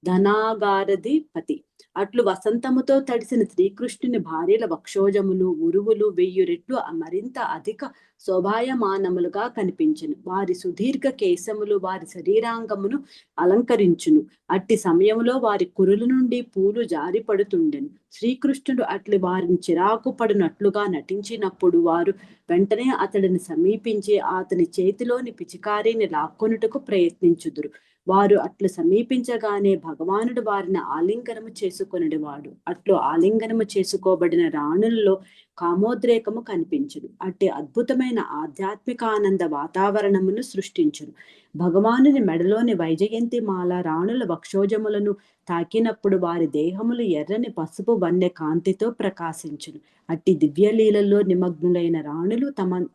ధనాగారధిపతి. అట్లు వసంతముతో తడిసిన శ్రీకృష్ణుని భార్యల వక్షోజములు, ఉరువులు 1000 రెట్లు మరింత అధిక శోభాయమానములుగా కనిపించును. వారి సుదీర్ఘ కేశములు వారి శరీరాంగమును అలంకరించును. అట్టి సమయములో వారి కురుల నుండి పూలు జారిపడుతుండెను. శ్రీకృష్ణుడు అట్లు వారిని చిరాకు పడినట్లుగా నటించినప్పుడు వారు వెంటనే అతడిని సమీపించి అతని చేతిలోని పిచికారిని లాక్కొనుటకు ప్రయత్నించుదురు. వారు అట్లు సమీపించగానే భగవానుడు వారిని ఆలింగనము చేసుకొనివాడు. అట్లు ఆలింగనము చేసుకోబడిన రాణులలో కామోద్రేకము కనిపించును. అట్టి అద్భుతమైన ఆధ్యాత్మిక ఆనంద వాతావరణమును సృష్టించును. భగవానుని మెడలోని వైజయంతి మాల రాణుల వక్షోజములను తాకినప్పుడు వారి దేహములు ఎర్రని పసుపు వన్నె కాంతితో ప్రకాశించును. అట్టి దివ్యలీలలో నిమగ్నులైన రాణులు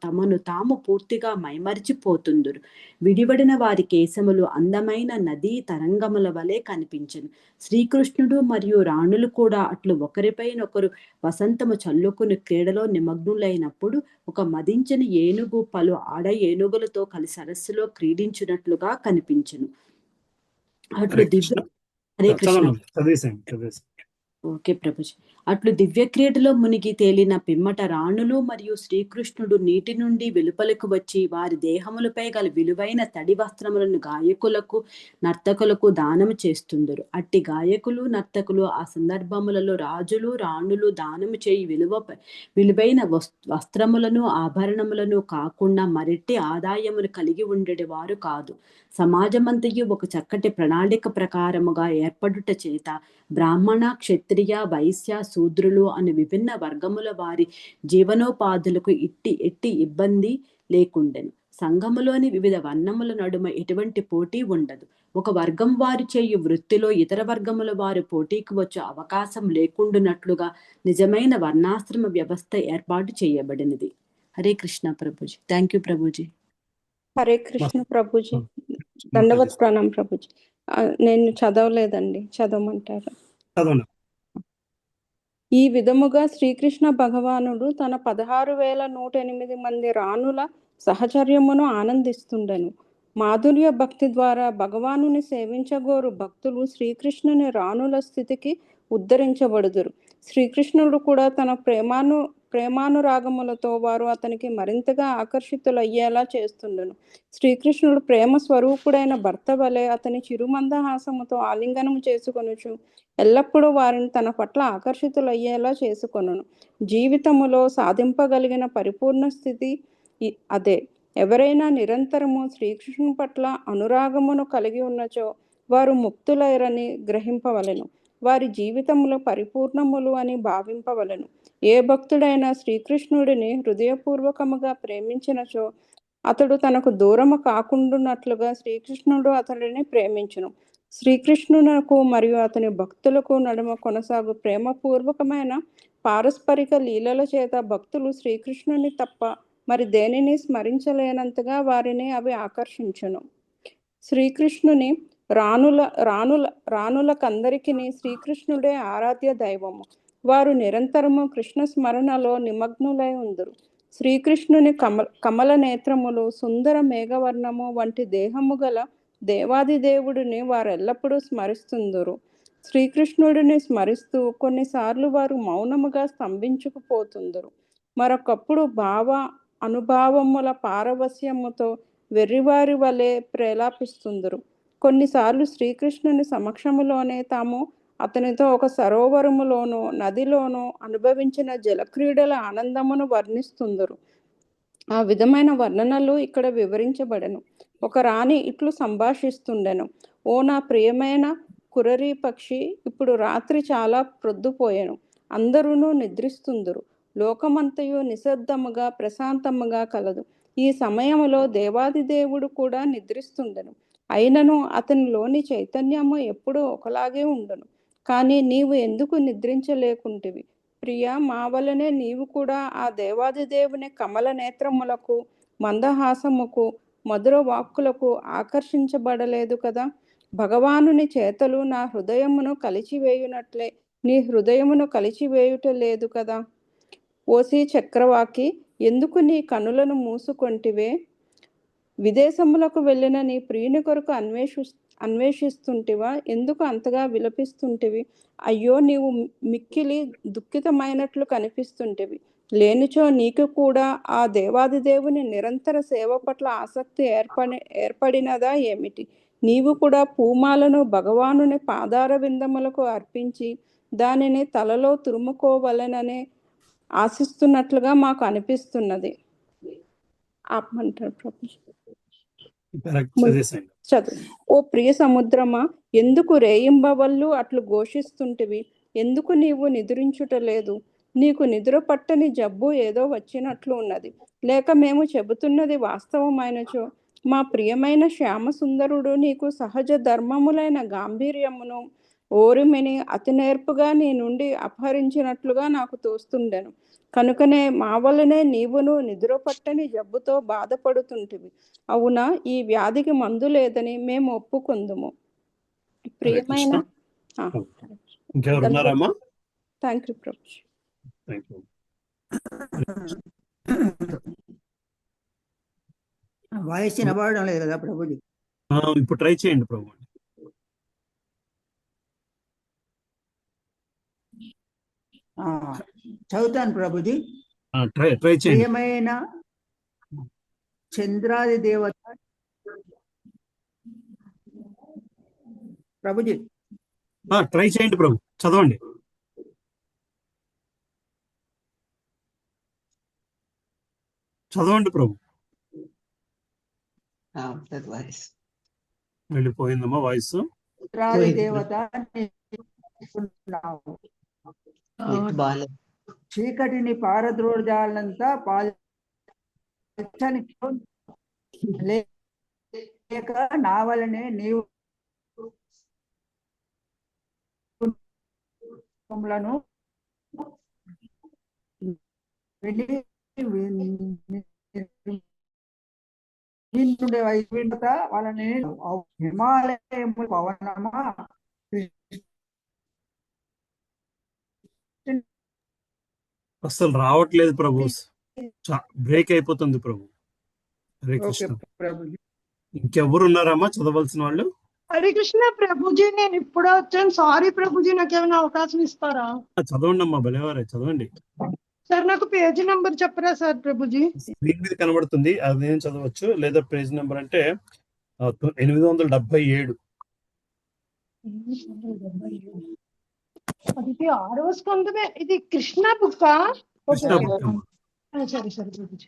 తమను తాము పూర్తిగా మైమరిచిపోతుందురు. విడివడిన వారి కేశములు అందమైన నదీ తరంగముల వలె కనిపించును. శ్రీకృష్ణుడు మరియు రాణులు కూడా అట్లు ఒకరిపైనొకరు వసంతము చల్లుకుని క్రీడలో నిమగ్నులైనప్పుడు ఒక మదించిన ఏనుగు పలు ఆడ ఏనుగులతో కలిసి సరస్సులో క్రీడించినట్లుగా కనిపించును. అట్లు దివ్య హరే కృష్ణ. ఓకే ప్రభుజీ. అట్లు దివ్యక్రీడలో మునిగి తేలిన పిమ్మట రాణులు మరియు శ్రీకృష్ణుడు నీటి నుండి వెలుపలకు వచ్చి వారి దేహములపై గల విలువైన తడి వస్త్రములను గాయకులకు నర్తకులకు దానము చేస్తుందరు. అట్టి గాయకులు నర్తకులు ఆ సందర్భములలో రాజులు రాణులు దానము చేయి విలువైన వస్త్రములను ఆభరణములను కాకుండా మరెట్టి ఆదాయమును కలిగి ఉండేవారు కాదు. సమాజమంతయు ఒక చక్కటి ప్రణాళిక ప్రకారముగా ఏర్పడుట చేత బ్రాహ్మణ క్షత్రియ వైశ్య శూద్రులు అనే విభిన్న వర్గముల వారి జీవనోపాధులకు ఎట్టి ఇబ్బంది లేకుండెను. సంఘములోని వివిధ వర్ణముల నడుమ ఎటువంటి పోటీ ఉండదు. ఒక వర్గం వారు చేయు వృత్తిలో ఇతర వర్గముల వారు పోటీకి వచ్చే అవకాశం లేకుండానట్లుగా నిజమైన వర్ణాశ్రమ వ్యవస్థ ఏర్పాటు చేయబడినది. హరే కృష్ణ ప్రభుజీ. Thank you Prabhuji.
హరే కృష్ణ ప్రభుజీ. దండవత్ ప్రణాం ప్రభుజీ. నేను చదవలేదండి, చదవమంటారు. ఈ విధముగా శ్రీకృష్ణ భగవానుడు తన 16,108 మంది రాణుల సహచర్యమును ఆనందిస్తుండెను. మాధుర్య భక్తి ద్వారా భగవానుని సేవించగోరు భక్తులు శ్రీకృష్ణుని రాణుల స్థితికి ఉద్ధరించబడుదురు. శ్రీకృష్ణుడు కూడా తన ప్రేమానురాగములతో వారు అతనికి మరింతగా ఆకర్షితులయ్యేలా చేస్తుండెను. శ్రీకృష్ణుడు ప్రేమ స్వరూపుడైన భర్త వలె అతని చిరుమందహాసముతో ఆలింగనము చేసుకొనుచు ఎల్లప్పుడూ వారిని తన పట్ల ఆకర్షితులయ్యేలా చేసుకొనును. జీవితములో సాధింపగలిగిన పరిపూర్ణ స్థితి అదే. ఎవరైనా నిరంతరము శ్రీకృష్ణుని పట్ల అనురాగమును కలిగి ఉన్నచో వారు ముక్తులైరని గ్రహింపవలెను. వారి జీవితములు పరిపూర్ణములు అని భావింపవలెను. ఏ భక్తుడైనా శ్రీకృష్ణుడిని హృదయపూర్వకముగా ప్రేమించినచో అతడు తనకు దూరము కాకుండానట్లుగా శ్రీకృష్ణుడు అతడిని ప్రేమించును. శ్రీకృష్ణునకు మరియు అతని భక్తులకు నడుమ కొనసాగు ప్రేమపూర్వకమైన పారస్పరిక లీలల చేత భక్తులు శ్రీకృష్ణుని తప్ప మరి దేనిని స్మరించలేనంతగా వారిని అవి ఆకర్షించును. శ్రీకృష్ణుని రాణులకందరికీ శ్రీకృష్ణుడే ఆరాధ్య దైవము. వారు నిరంతరము కృష్ణ స్మరణలో నిమగ్నులై ఉందురు. శ్రీకృష్ణుని కమల నేత్రములు సుందర మేఘవర్ణము వంటి దేహము గల దేవాది దేవుడిని వారెల్లప్పుడూ స్మరిస్తుందురు. శ్రీకృష్ణుడిని స్మరిస్తూ కొన్నిసార్లు వారు మౌనముగా స్తంభించుకుపోతుందురు. మరొకప్పుడు అనుభావముల పారవస్యముతో వెర్రివారి వలె ప్రేలాపిస్తుందురు. కొన్నిసార్లు శ్రీకృష్ణుని సమక్షములోనే తాము అతనితో ఒక సరోవరములోనూ నదిలోనూ అనుభవించిన జలక్రీడల ఆనందమును వర్ణిస్తుందురు. ఆ విధమైన వర్ణనలు ఇక్కడ వివరించబడెను. ఒక రాణి ఇట్లు సంభాషిస్తుండెను. ఓ నా ప్రియమైన కురరీ పక్షి, ఇప్పుడు రాత్రి చాలా ప్రొద్దుపోయెను. అందరూ నిద్రిస్తుందురు. లోకమంతయు నిశ్శబ్దముగా ప్రశాంతముగా కలదు. ఈ సమయములో దేవాది దేవుడు కూడా నిద్రిస్తుండెను. అయినను అతనిలోని చైతన్యము ఎప్పుడూ ఒకలాగే ఉండును. కానీ నీవు ఎందుకు నిద్రించలేకుంటివి? ప్రియా, మా వలనే నీవు కూడా ఆ దేవాది దేవుని కమల నేత్రములకు మందహాసముకు మధుర వాక్కులకు ఆకర్షించబడలేదు కదా? భగవానుని చేతలు నా హృదయమును కలిచివేయునట్లే నీ హృదయమును కలిచివేయుట లేదు కదా? ఓసి చక్రవాకి, ఎందుకు నీ కనులను మూసుకొంటివే? విదేశములకు వెళ్ళిన నీ ప్రియుని కొరకు అన్వేషిస్తుంటివా? ఎందుకు అంతగా విలపిస్తుంటివి? అయ్యో, నీవు మిక్కిలి దుఃఖితమైనట్లు కనిపిస్తుంటివి. లేనిచో నీకు కూడా ఆ దేవాది దేవుని నిరంతర సేవ పట్ల ఆసక్తి ఏర్పడినదా ఏమిటి? నీవు కూడా పూమాలను భగవానుని పాదార విందములకు అర్పించి దానిని తలలో తురుముకోవలననే ఆశిస్తున్నట్లుగా మాకు అనిపిస్తున్నది. ఆపమంటారు ప్రభు. చదువు. ఓ ప్రియ సముద్రమా, ఎందుకు రేయింబవళ్ళు అట్లు ఘోషిస్తుంటివి? ఎందుకు నీవు నిద్రించుటలేదు? నీకు నిద్ర పట్టని జబ్బు ఏదో వచ్చినట్లు ఉన్నది. లేక మేము చెబుతున్నది వాస్తవమైనచో మా ప్రియమైన శ్యామసుందరుడు నీకు సహజ ధర్మములైన గాంభీర్యమును ఓరిమిని అతి నేర్పుగా నీ నుండి అపహరించినట్లుగా నాకు తోస్తుండెను. కనుకనే మా వలనే నీవును నిద్ర పట్టని జబ్బుతో బాధపడుతుంటివి. అవునా, ఈ వ్యాధికి మందు లేదని మేము ఒప్పుకుందుము. ప్రియమైన థ్యాంక్ యూ ప్రభు.
వాయిస్ వినబడడం లేదు కదా ప్రభుజీ?
ఇప్పుడు ట్రై చేయండి ప్రభు.
చదువుతాను ప్రభుజీ.
ట్రై చేయండి.
ప్రియమైన చంద్రాది దేవత ప్రభుజీ.
ట్రై చేయండి ప్రభు, చదవండి. చదవండి ప్రభు. వెళ్ళిపోయిందమ్మా వాయిస్.
చంద్రాది దేవత చీకటిని పారద్రోజాలంతా పాల్చని లేక నా వలనే నీవు వాళ్ళని హిమాలయము పవనమా
అసలు రావట్లేదు ప్రభు, బ్రేక్ అయిపోతుంది ప్రభు. హరే కృష్ణ. ఇంకెవరు ఉన్నారమ్మా చదవాల్సిన వాళ్ళు?
హరే కృష్ణ ప్రభుజీ, నేను ఇప్పుడే వచ్చాను. సారీ ప్రభుజీ, నాకు ఏమైనా అవకాశం ఇస్తారా?
చదవండి అమ్మా, భలేవారే చదవండి.
సార్ నాకు పేజీ నెంబర్ చెప్పరా సార్ ప్రభుజీ?
స్క్రీన్ మీద కనబడుతుంది, అది నేను చదవచ్చు. లేదా పేజ్ నెంబర్ అంటే 877.
అది 6వ స్కందమే. ఇది కృష్ణ బుక్. సరే సరే ప్రభుజీ,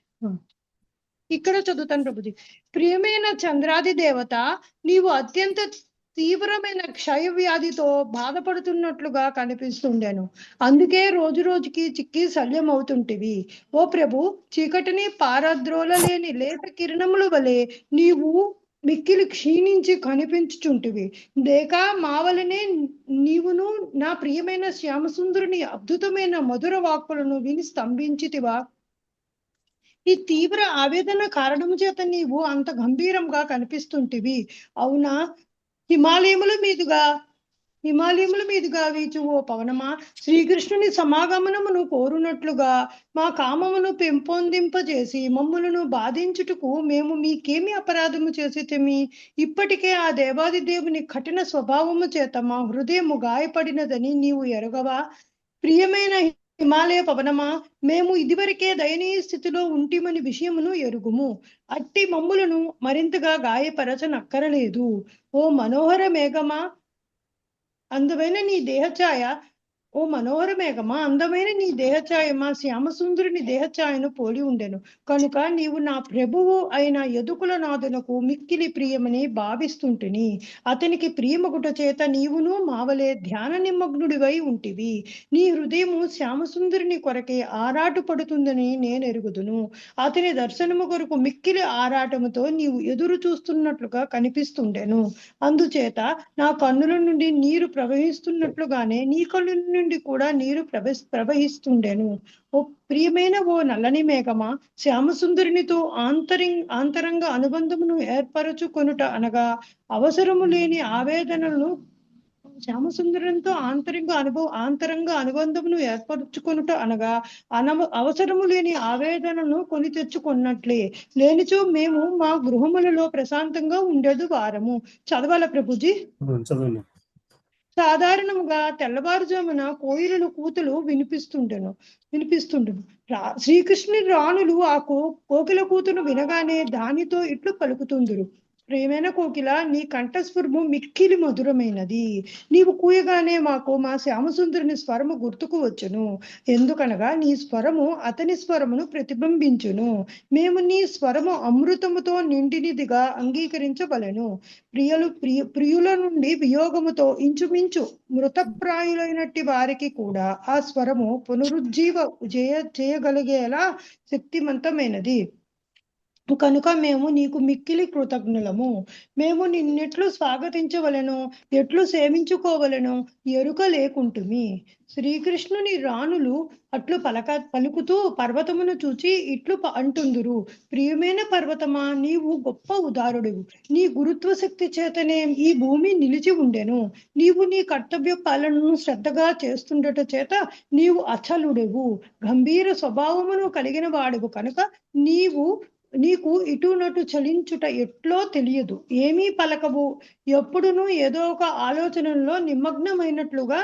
ఇక్కడ చదువుతాను ప్రభుజీ. ప్రియమైన చంద్రాది దేవత, నీవు అత్యంత తీవ్రమైన క్షయ వ్యాధితో బాధపడుతున్నట్లుగా కనిపిస్తుండెను. అందుకే రోజు రోజుకి చిక్కి శల్యం అవుతుంటివి. ఓ ప్రభు, చీకటిని పారద్రోలలేని లేత కిరణముల వలె నీవు మిక్కిలి క్షీణించి కనిపించుచుంటివి. లేక మా వలనే నీవును నా ప్రియమైన శ్యామసుందరుని అద్భుతమైన మధుర వాక్కులను విని స్తంభించితివా? ఈ తీవ్ర ఆవేదన కారణము చేత నీవు అంత గంభీరంగా కనిపిస్తుంటివి. అవునా? హిమాలయముల మీదుగా వీచు ఓ పవనమా, శ్రీకృష్ణుని సమాగమనమును కోరునట్లుగా మా కామమును పెంపొందింపజేసి మమ్ములను బాధించుటకు మేము మీకేమి అపరాధము చేసితిమి? ఇప్పటికే ఆ దేవాది దేవుని కఠిన స్వభావము చేత మా హృదయము గాయపడినదని నీవు ఎరగవా? ప్రియమైన హిమాలయ పవనమా, మేము ఇదివరకే దయనీయ స్థితిలో ఉంటిమని విషయమును ఎరుగుము. అట్టి మమ్ములను మరింతగా గాయపరచనక్కరలేదు. ఓ మనోహర మేఘమా, అందమైన నీ దేహఛాయ మా శ్యామసుందరుని దేహఛాయను పోలి ఉండెను. కనుక నీవు నా ప్రభువు అయిన యదుకుల నాథునకు మిక్కిలి ప్రియమని భావిస్తుంటిని. అతనికి ప్రియమగుట చేత నీవును మావలే ధ్యాన నిమగ్నుడివై ఉంటివి. నీ హృదయము శ్యామసుందరుని కొరకే ఆరాటు పడుతుందని నేను ఎరుగుదును. అతని దర్శనము కొరకు మిక్కిలి ఆరాటముతో నీవు ఎదురు చూస్తున్నట్లుగా కనిపిస్తుండెను. అందుచేత నా కన్నుల నుండి నీరు ప్రవహిస్తున్నట్లుగానే నీ కన్నుల నుండి కూడా నీరు ప్రవహిస్తుండెను. ఓ ప్రియమైన ఓ నల్లని మేఘమా, శ్యామసుందరునితో ఆంతరంగ అనుబంధమును ఏర్పరచుకొనుట అనగా అవసరము లేని ఆవేదనలను శ్యామసుందరునితో ఆంతరంగ అనుబంధమును ఏర్పరచుకొనుట అనగా అవసరము లేని ఆవేదనను కొని తెచ్చుకున్నట్లే. లేనిచో మేము మా గృహములలో ప్రశాంతంగా ఉండేది వారము. చదవాల ప్రభుజీ? సాధారణంగా తెల్లవారుజామున కోయిలలు కూతులు వినిపిస్తుండెను. శ్రీకృష్ణుని రాణులు ఆ కోకిల కూతును వినగానే దానితో ఇట్లు పలుకుతుందురు. ప్రియమైన కోకిల, నీ కంఠస్వరము మిక్కిలి మధురమైనది. నీవు కూయగానే మాకు మా శ్యామసుందరుని స్వరము గుర్తుకు వచ్చును. ఎందుకనగా నీ స్వరము అతని స్వరమును ప్రతిబింబించును. మేము నీ స్వరము అమృతముతో నిండినిదిగా అంగీకరించవలెను. ప్రియుల నుండి వియోగముతో ఇంచుమించు మృతప్రాయులైనట్టి వారికి కూడా ఆ స్వరము పునరుజ్జీవ చేయగలిగేలా శక్తివంతమైనది. కనుక మేము నీకు మిక్కిలి కృతజ్ఞులము. మేము నిన్నెట్లు స్వాగతించవలెను, ఎట్లు సేవించుకోవలెను ఎరుక లేకుంటుమి. శ్రీకృష్ణుని రాణులు అట్లు పలుకుతూ పర్వతమును చూచి ఇట్లు అంటుందురు. ప్రియమైన పర్వతమా, నీవు గొప్ప ఉదారుడువు. నీ గురుత్వ శక్తి చేతనే ఈ భూమి నిలిచి ఉండెను. నీవు నీ కర్తవ్య పాలనను శ్రద్ధగా చేస్తుండట చేత నీవు అచలుడెవు, గంభీర స్వభావమును కలిగిన వాడువు. కనుక నీకు ఇటునటు చలించుట ఎట్లో తెలియదు, ఏమీ పలకవు. ఎప్పుడునూ ఏదో ఒక ఆలోచనలో నిమగ్నమైనట్లుగా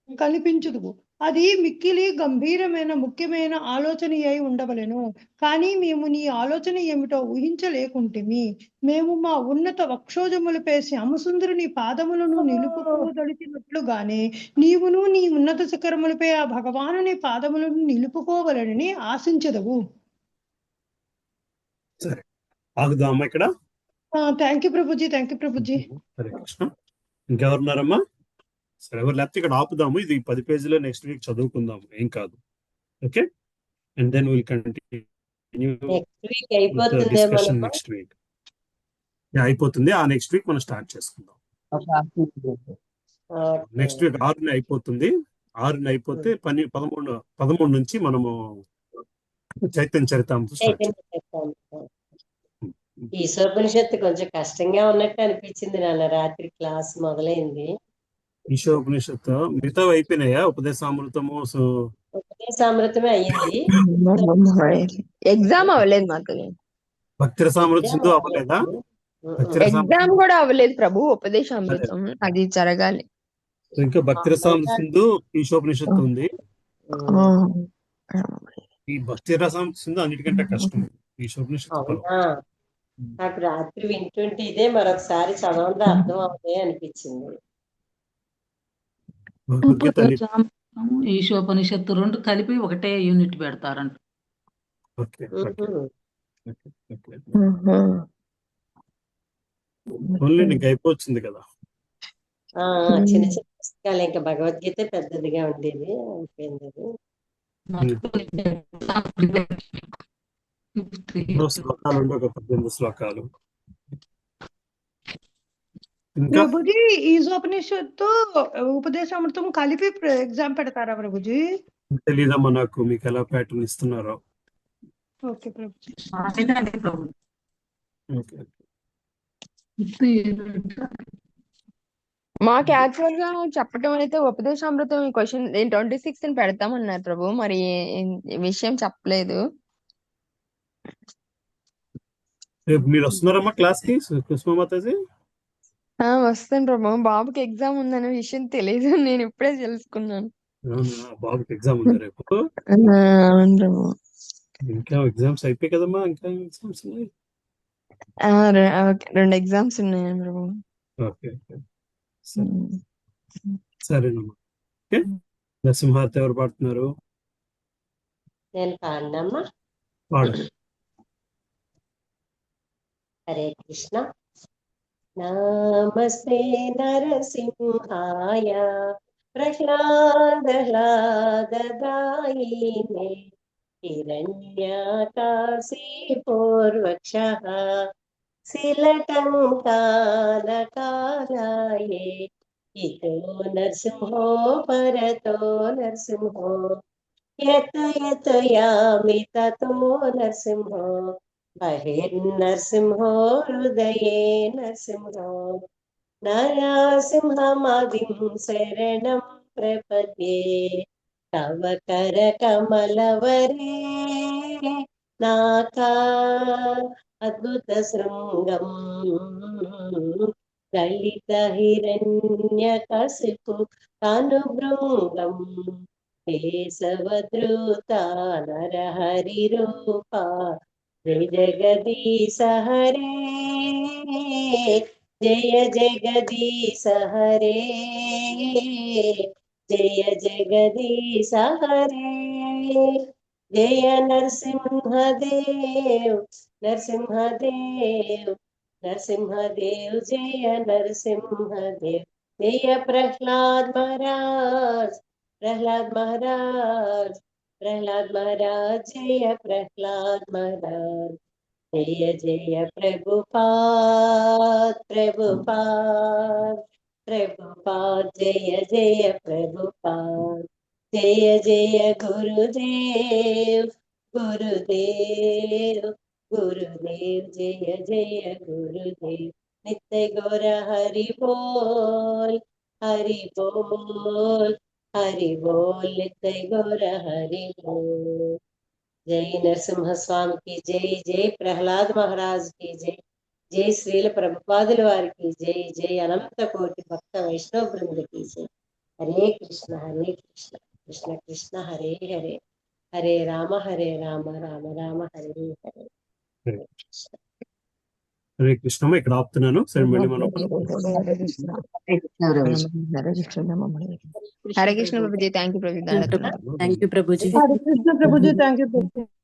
కనిపించుదువు. అది మిక్కిలి గంభీరమైన ముఖ్యమైన ఆలోచన అయి ఉండవలెను. కానీ మేము నీ ఆలోచన ఏమిటో ఊహించలేకుంటిమి. మేము మా ఉన్నత వక్షోజములపై శ్యామసుందరుని పాదములను నిలుపుకోదలిచినట్లుగానే నీవును నీ ఉన్నత శిఖరములపై ఆ భగవానుని పాదములను నిలుపుకోవలనని ఆశించదవు.
సరే, ఆగుదామా ఇక్కడ?
Thank you Prabhuji, thank you Prabhuji.
Hare Krishna. ఇంకెవరున్నారమ్మా? సరే, ఎవరు లేకపోతే ఇక్కడ ఆపుదాము. ఇది 10 పేజీలో నెక్స్ట్ వీక్ చదువుకుందాము, ఏం కాదు. Okay, and then will continue discussion next week. అయిపోతుంది, ఆ నెక్స్ట్ వీక్ మనం స్టార్ట్ చేసుకుందాం. నెక్స్ట్ వీక్ 6ని అయిపోతుంది. 6ని అయిపోతే 13 నుంచి మనము చైతన్య చరితామృతం స్టార్ట్ చేస్తాం.
ఈశోపనిషత్తు కొంచెం కష్టంగా ఉన్నట్టు అనిపించింది నాన్న. రాత్రి క్లాస్ మొదలైంది.
ఈశోపనిషత్తు మిగతా అయిపోయినాయా? ఉపదేశామృతము
ఉపదేశామృతమే అయ్యింది.
ఎగ్జామ్ అవ్వలేదు మాకు.
భక్తి రసామృతం సింధు అవ్వలేదా?
ఎగ్జామ్ కూడా అవ్వలేదు ప్రభు. ఉపదేశామృతం అది జరగాలి.
ఇంకా భక్తి రసామృతం సింధు ఈశోపనిషత్తు ఉంది. ఈ భక్తి రసామృతం సింధు అన్నిటికంటే కష్టం. ఈశోపనిషత్తు
నాకు రాత్రి వింటుంటే ఇదే మరొకసారి చదవడం అర్థం అవుతాయి అనిపించింది.
ఈశోపనిషత్తు 2 కలిపి ఒకటే యూనిట్ పెడతారంట.
అయిపోతుంది కదా.
చిన్న చిన్న పుస్తకాలు, ఇంకా భగవద్గీత పెద్దదిగా ఉండేది, అయిపోయింది.
శ్లోకాలు ఉండే ఒక 18 శ్లోకాలు.
ప్రభుజీ ఈశోపనిషత్తు ఉపదేశామృతం కలిపి ఎగ్జామ్ పెడతారా ప్రభుజీ?
తెలీదమ్మా నాకు, మీకు ఎలా ప్యాటర్న్ ఇస్తున్నారో.
ఓకే ప్రభుజీ.
మాకు యాక్చువల్ గా చెప్పడం అయితే ఉపదేశామృతం క్వశ్చన్ 26 పెడతామన్నారు ప్రభు. మరి విషయం చెప్పలేదు.
మీరు వస్తున్నారమ్మా క్లాస్ కి కుసుమామాతాజీ?
వస్తాను ప్రభు. బాబుకి ఎగ్జామ్ ఉందనే విషయం తెలియదు, నేను ఇప్పుడే తెలుసుకున్నాను.
బాబుకి ఎగ్జామ్ ఉందా రేపు?
అవును ప్రభు.
ఇంకా ఎగ్జామ్స్ అయిపోయి కదమ్మా, ఇంకా ఎగ్జామ్స్ ఉన్నాయి.
2 ఎగ్జామ్స్ ఉన్నాయి ప్రభు.
ఓకే, సరేనమ్మా. ఓకే, నరసింహార్తి ఎవరు పాడుతున్నారు?
నేను పాడినమ్మా. హరే కృష్ణ. నమస్తే నరసింహాయ ప్రహ్లాదదాయినే హిరణ్యాకాశీపూర్వక్షః శిలటంకాలకాలాయే ఇతో నరసింహో పరతో నరసింహో యత యత యామి తతో నరసింహో బహిర్నరసింహో హృదయే నరసింహో నరసింహమాదిం శరణం ప్రపద్యే తవ కర కమలవరే నాకా అద్భుత శృంగం లలిత హిరణ్యకశిపు తనుభృంగం కేశవద్రుత నరహరి రూప జయ జగదీశ హరే జయ జగదీశ హరే జయ జగదీశ హరే జయ నరసింహదేవ్ నరసింహదేవ్ నరసింహదేవ్ జయ నరసింహదేవ్ జయ ప్రహ్లాద్ మహారాజ్ ప్రహ్లాద్ మహారాజ్ प्रहलाद महाराज जय प्रहलाद महाराज जय जय प्रभुपाद प्रभुपाद प्रभुपाद जय जय प्रभुपाद जय जय गुरुदेव गुरुदेव गुरुदेव जय जय गुरुदेव नित्य गौर हरि बोल हरि बोल हरि बोल नित्य गौर हरि बोल। जय नरसिंह स्वामी की जय, जय प्रहलाद महाराज की जय, जय श्रील प्रभुपादुल वारी की जय, जय अनंत कोटि भक्त वैष्णव वृंद की जय। हरे कृष्ण हरे कृष्ण కృష్ణ కృష్ణ హరే హరే హరే రామ రామ రామ హరే హరే.
హరే కృష్ణమ్మ ఇక్కడ ఆపుతున్నాను. సరే మళ్ళీ మనం
Hare Krishna Prabhuji. Thank you Prabhuji.
Thank you Prabhuji.
Hare Krishna Prabhuji. Thank you Prabhuji.